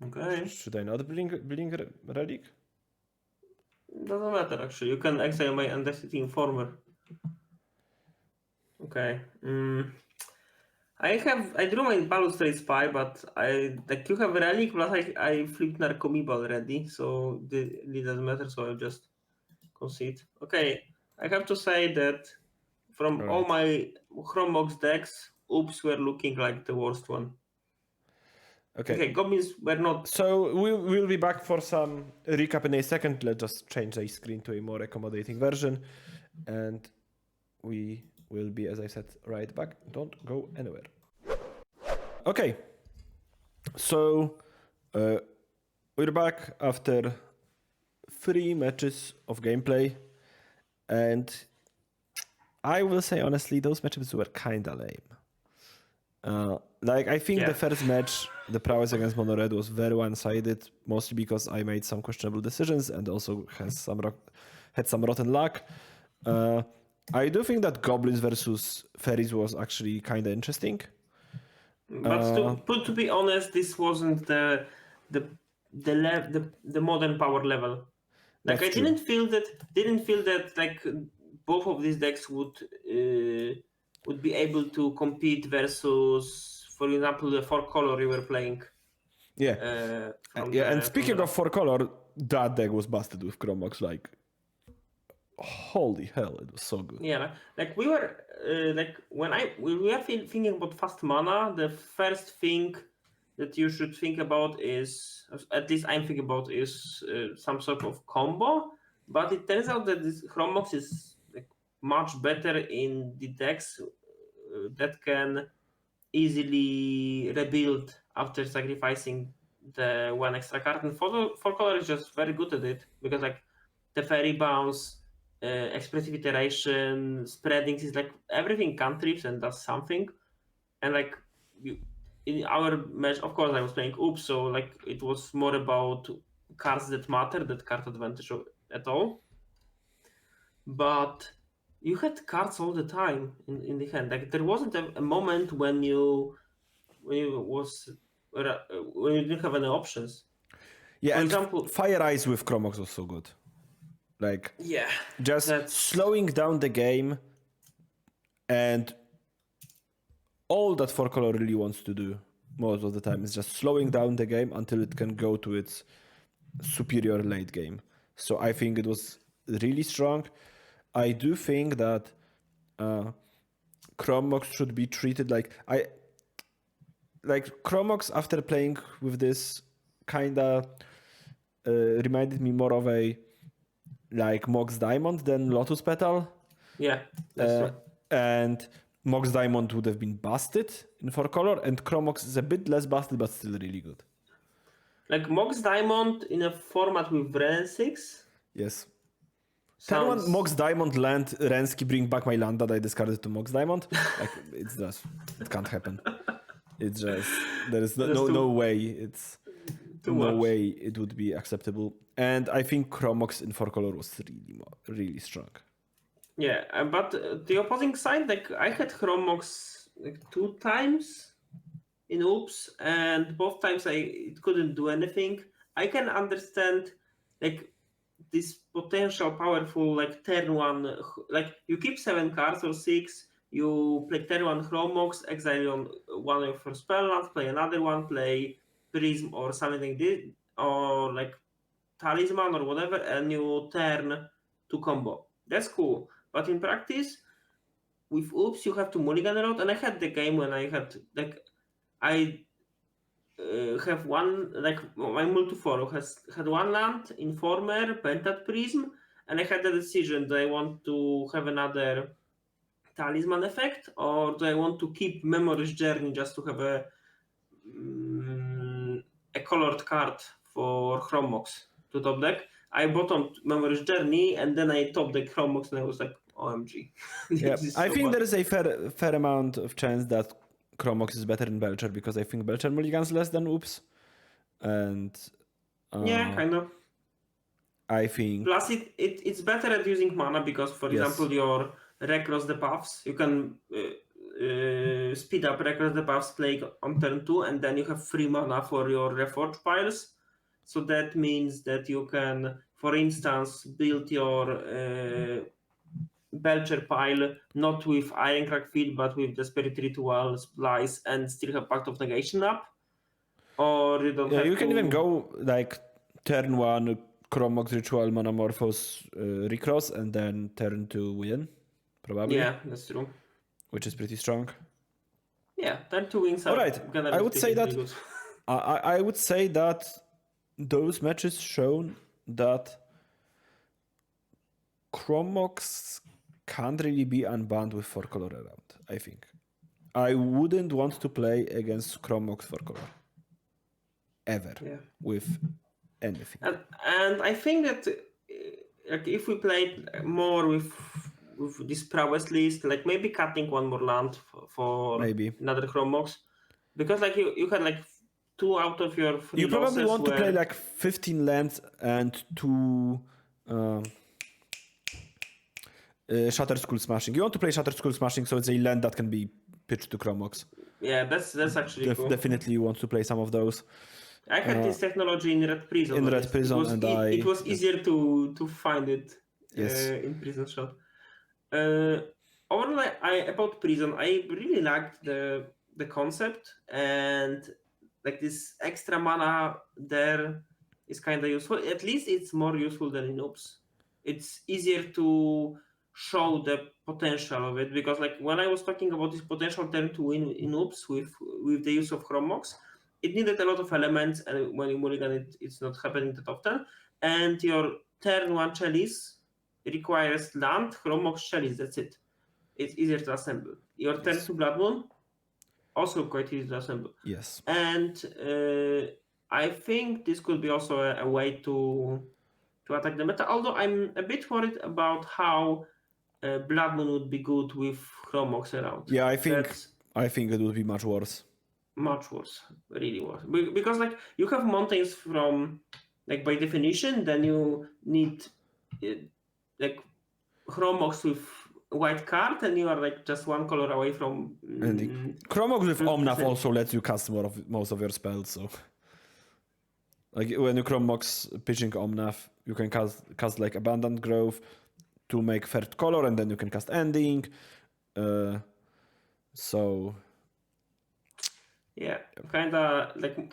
Okay. Should I not bring relic? Doesn't matter actually. You can exile my Undercity Informer. Okay. I drew my Balustrade Spy, but you have relic plus I flipped Narcomoeba already, so it doesn't matter. So I'll just concede. Okay. I have to say that from all my Chrome Mox decks, Oops were looking like the worst one. Okay, Goblins were not. So we'll be back for some recap in a second. Let's just change the screen to a more accommodating version. And we will be, as I said, right back. Don't go anywhere. Okay. So we're back after 3 matches of gameplay. And I will say, honestly, those matches were kind of lame. I think the first match, the Prowess against Mono Red, was very one-sided, mostly because I made some questionable decisions and also had some rotten luck. I do think that Goblins versus Faeries was actually kind of interesting. But to be honest, this wasn't the modern power level. Like I didn't feel that like both of these decks would be able to compete versus, for example, the 4-color you were playing. Yeah. And speaking of 4-color, that deck was busted with Chrome Mox. Like, holy hell, it was so good. Yeah, like we were when we were thinking about fast mana, the first thing that you should think about is, at least I'm thinking about, is some sort of combo. But it turns out that this Chrome Mox is like much better in the decks that can easily rebuild after sacrificing the one extra card. And 4-color is just very good at it because like the fairy bounce, expressive iteration, spreading is like everything cantrips and does something. And like in our match, of course, I was playing Oops, so like it was more about cards that matter, that card advantage at all. But you had cards all the time in the hand. Like there wasn't a moment when you didn't have any options. Yeah, For and example, Fire Eyes with Chrome Mox was so good. Like, yeah, just slowing down the game, and all that 4-color really wants to do most of the time is just slowing down the game until it can go to its superior late game. So I think it was really strong. I do think that Chrome Mox should be treated like Chrome Mox, after playing with this, kinda reminded me more of a like Mox Diamond than Lotus Petal. Yeah, that's true. And Mox Diamond would have been busted in 4-color, and Chrome Mox is a bit less busted, but still really good. Like Mox Diamond in a format with Ren 6? Yes. Turn 1 Mox Diamond land, Rensky, bring back my land that I discarded to Mox Diamond. Like, it's just, it can't happen. It's just, there is no way. It's no way it would be acceptable. And I think Chrome Mox in 4-color was really strong. Yeah, but the opposing side, like I had Chrome Mox like 2 times in Oops, and both times it couldn't do anything. I can understand like this potential powerful like turn 1, like you keep 7 cards or 6, you play turn 1 Chrome Mox, exile on one of your spell lands, play another one, play Prism or something like this, or like Talisman or whatever, and you turn to combo. That's cool. But in practice, with Oops, you have to mulligan a lot. And I had the game when I had like I have one, like my multi-4 had one land, Informer, Pentat Prism, and I had the decision: do I want to have another Talisman effect, or do I want to keep Memory's Journey just to have a colored card for Chrome Mox to top deck? I bottomed Memory's Journey, and then I top deck Chrome Mox, and I was like, OMG. Yeah, I think there is a fair amount of chance that Chrome Mox is better in Belcher, because I think Belcher mulligans less than Oops. And yeah, kind of. I think Plus, it's better at using mana because, for example, your recross the paths. You can speed up recross the paths playing on turn 2, and then you have free mana for your reforge piles. So that means that you can, for instance, build your Belcher pile not with Ironcrag Field, but with the Spirit Ritual, Splice, and still have Pact of Negation up. Or you don't have you can to... even go like turn 1 Chrome Mox Ritual Monomorphos Recross and then turn 2 win, probably. Yeah, that's true. Which is pretty strong. Yeah, turn 2 wins are Alright, I would say that really good. I would say that those matches shown that Chrome Mox can't really be unbanned with 4 color around, I think. I wouldn't want to play against Chrome Mox 4 color. Ever. Yeah. With anything. And I think that like if we played more with this Prowess list, like maybe cutting one more land for maybe another Chrome Mox, because like you had like 2 out of your 3 you probably want to were... play like 15 lands and 2 Shatter Skull Smashing. You want to play Shatter Skull Smashing, so it's a land that can be pitched to Chrome Mox. Yeah, that's actually cool. Definitely you want to play some of those. I had this technology in Red Prison. In Red Prison, it was easier to find it yes. In Prison Shot. Overall, about Prison, I really liked the concept, and like this extra mana there is kind of useful. At least it's more useful than in Oops. It's easier to show the potential of it, because like when I was talking about this potential turn to win in Oops with the use of Chrome Mox, it needed a lot of elements, and when you mulligan it's not happening that often. And your turn 1 Chalice requires land, Chrome Mox, Chalice, that's it. It's easier to assemble. Your turn 2 Blood Moon, also quite easy to assemble. Yes. And I think this could be also a way to attack the meta, although I'm a bit worried about how Blood Moon would be good with Chrome Mox around. Yeah, I think it would be much worse. Much worse, really worse. Because like you have mountains from, like by definition, then you need like Chrome Mox with white card, and you are like just 1 color away from ending. Chrome Mox with Omnath also lets you cast most of your spells, so like when you Chrome Mox pitching Omnath, you can cast like Abundant Growth to make 3rd color, and then you can cast Ending. So yeah, kinda like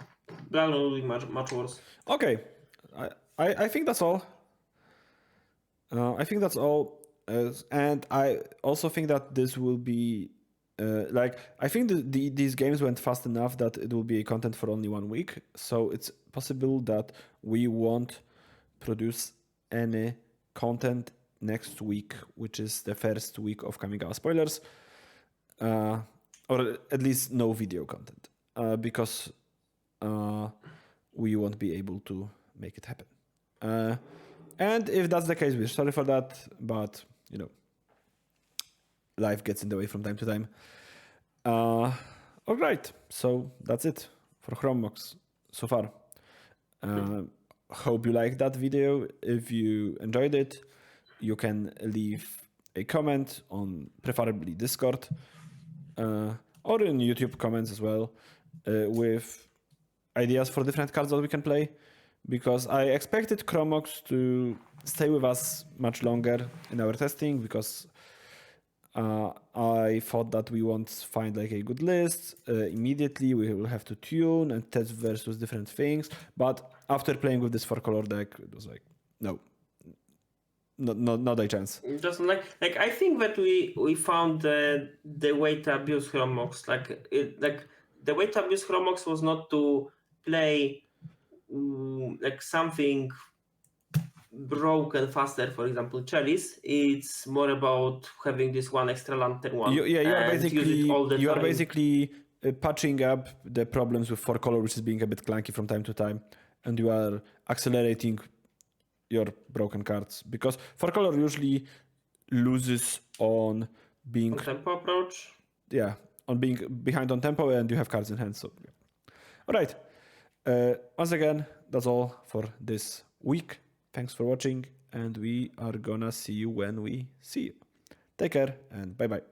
Blood will be much worse. Okay, I think that's all. I think that's all, and I also think that this will be I think these games went fast enough that it will be a content for only 1 week. So it's possible that we won't produce any content next week, which is the first week of Kamigawa spoilers, or at least no video content, because we won't be able to make it happen. And if that's the case, we're sorry for that, but you know, life gets in the way from time to time. All right, so that's it for Chrome Mox so far. Hope you liked that video. If you enjoyed it, you can leave a comment on preferably Discord or in YouTube comments as well with ideas for different cards that we can play, because I expected Chrome Mox to stay with us much longer in our testing, because I thought that we won't find like a good list immediately. We will have to tune and test versus different things. But after playing with this 4-color deck, it was like, no, not a chance. Just like I think that we found the way to abuse Chrome Mox. Like the way to abuse Chrome Mox was not to play like something broken faster, for example, Chalice. It's more about having this 1 extra lantern one. You are basically patching up the problems with 4-color, which is being a bit clunky from time to time, and you are accelerating your broken cards, because 4-color usually loses on being on tempo approach. Yeah, on being behind on tempo, and you have cards in hand. So, yeah. All right. Once again, that's all for this week. Thanks for watching, and we are gonna see you when we see you. Take care and bye bye.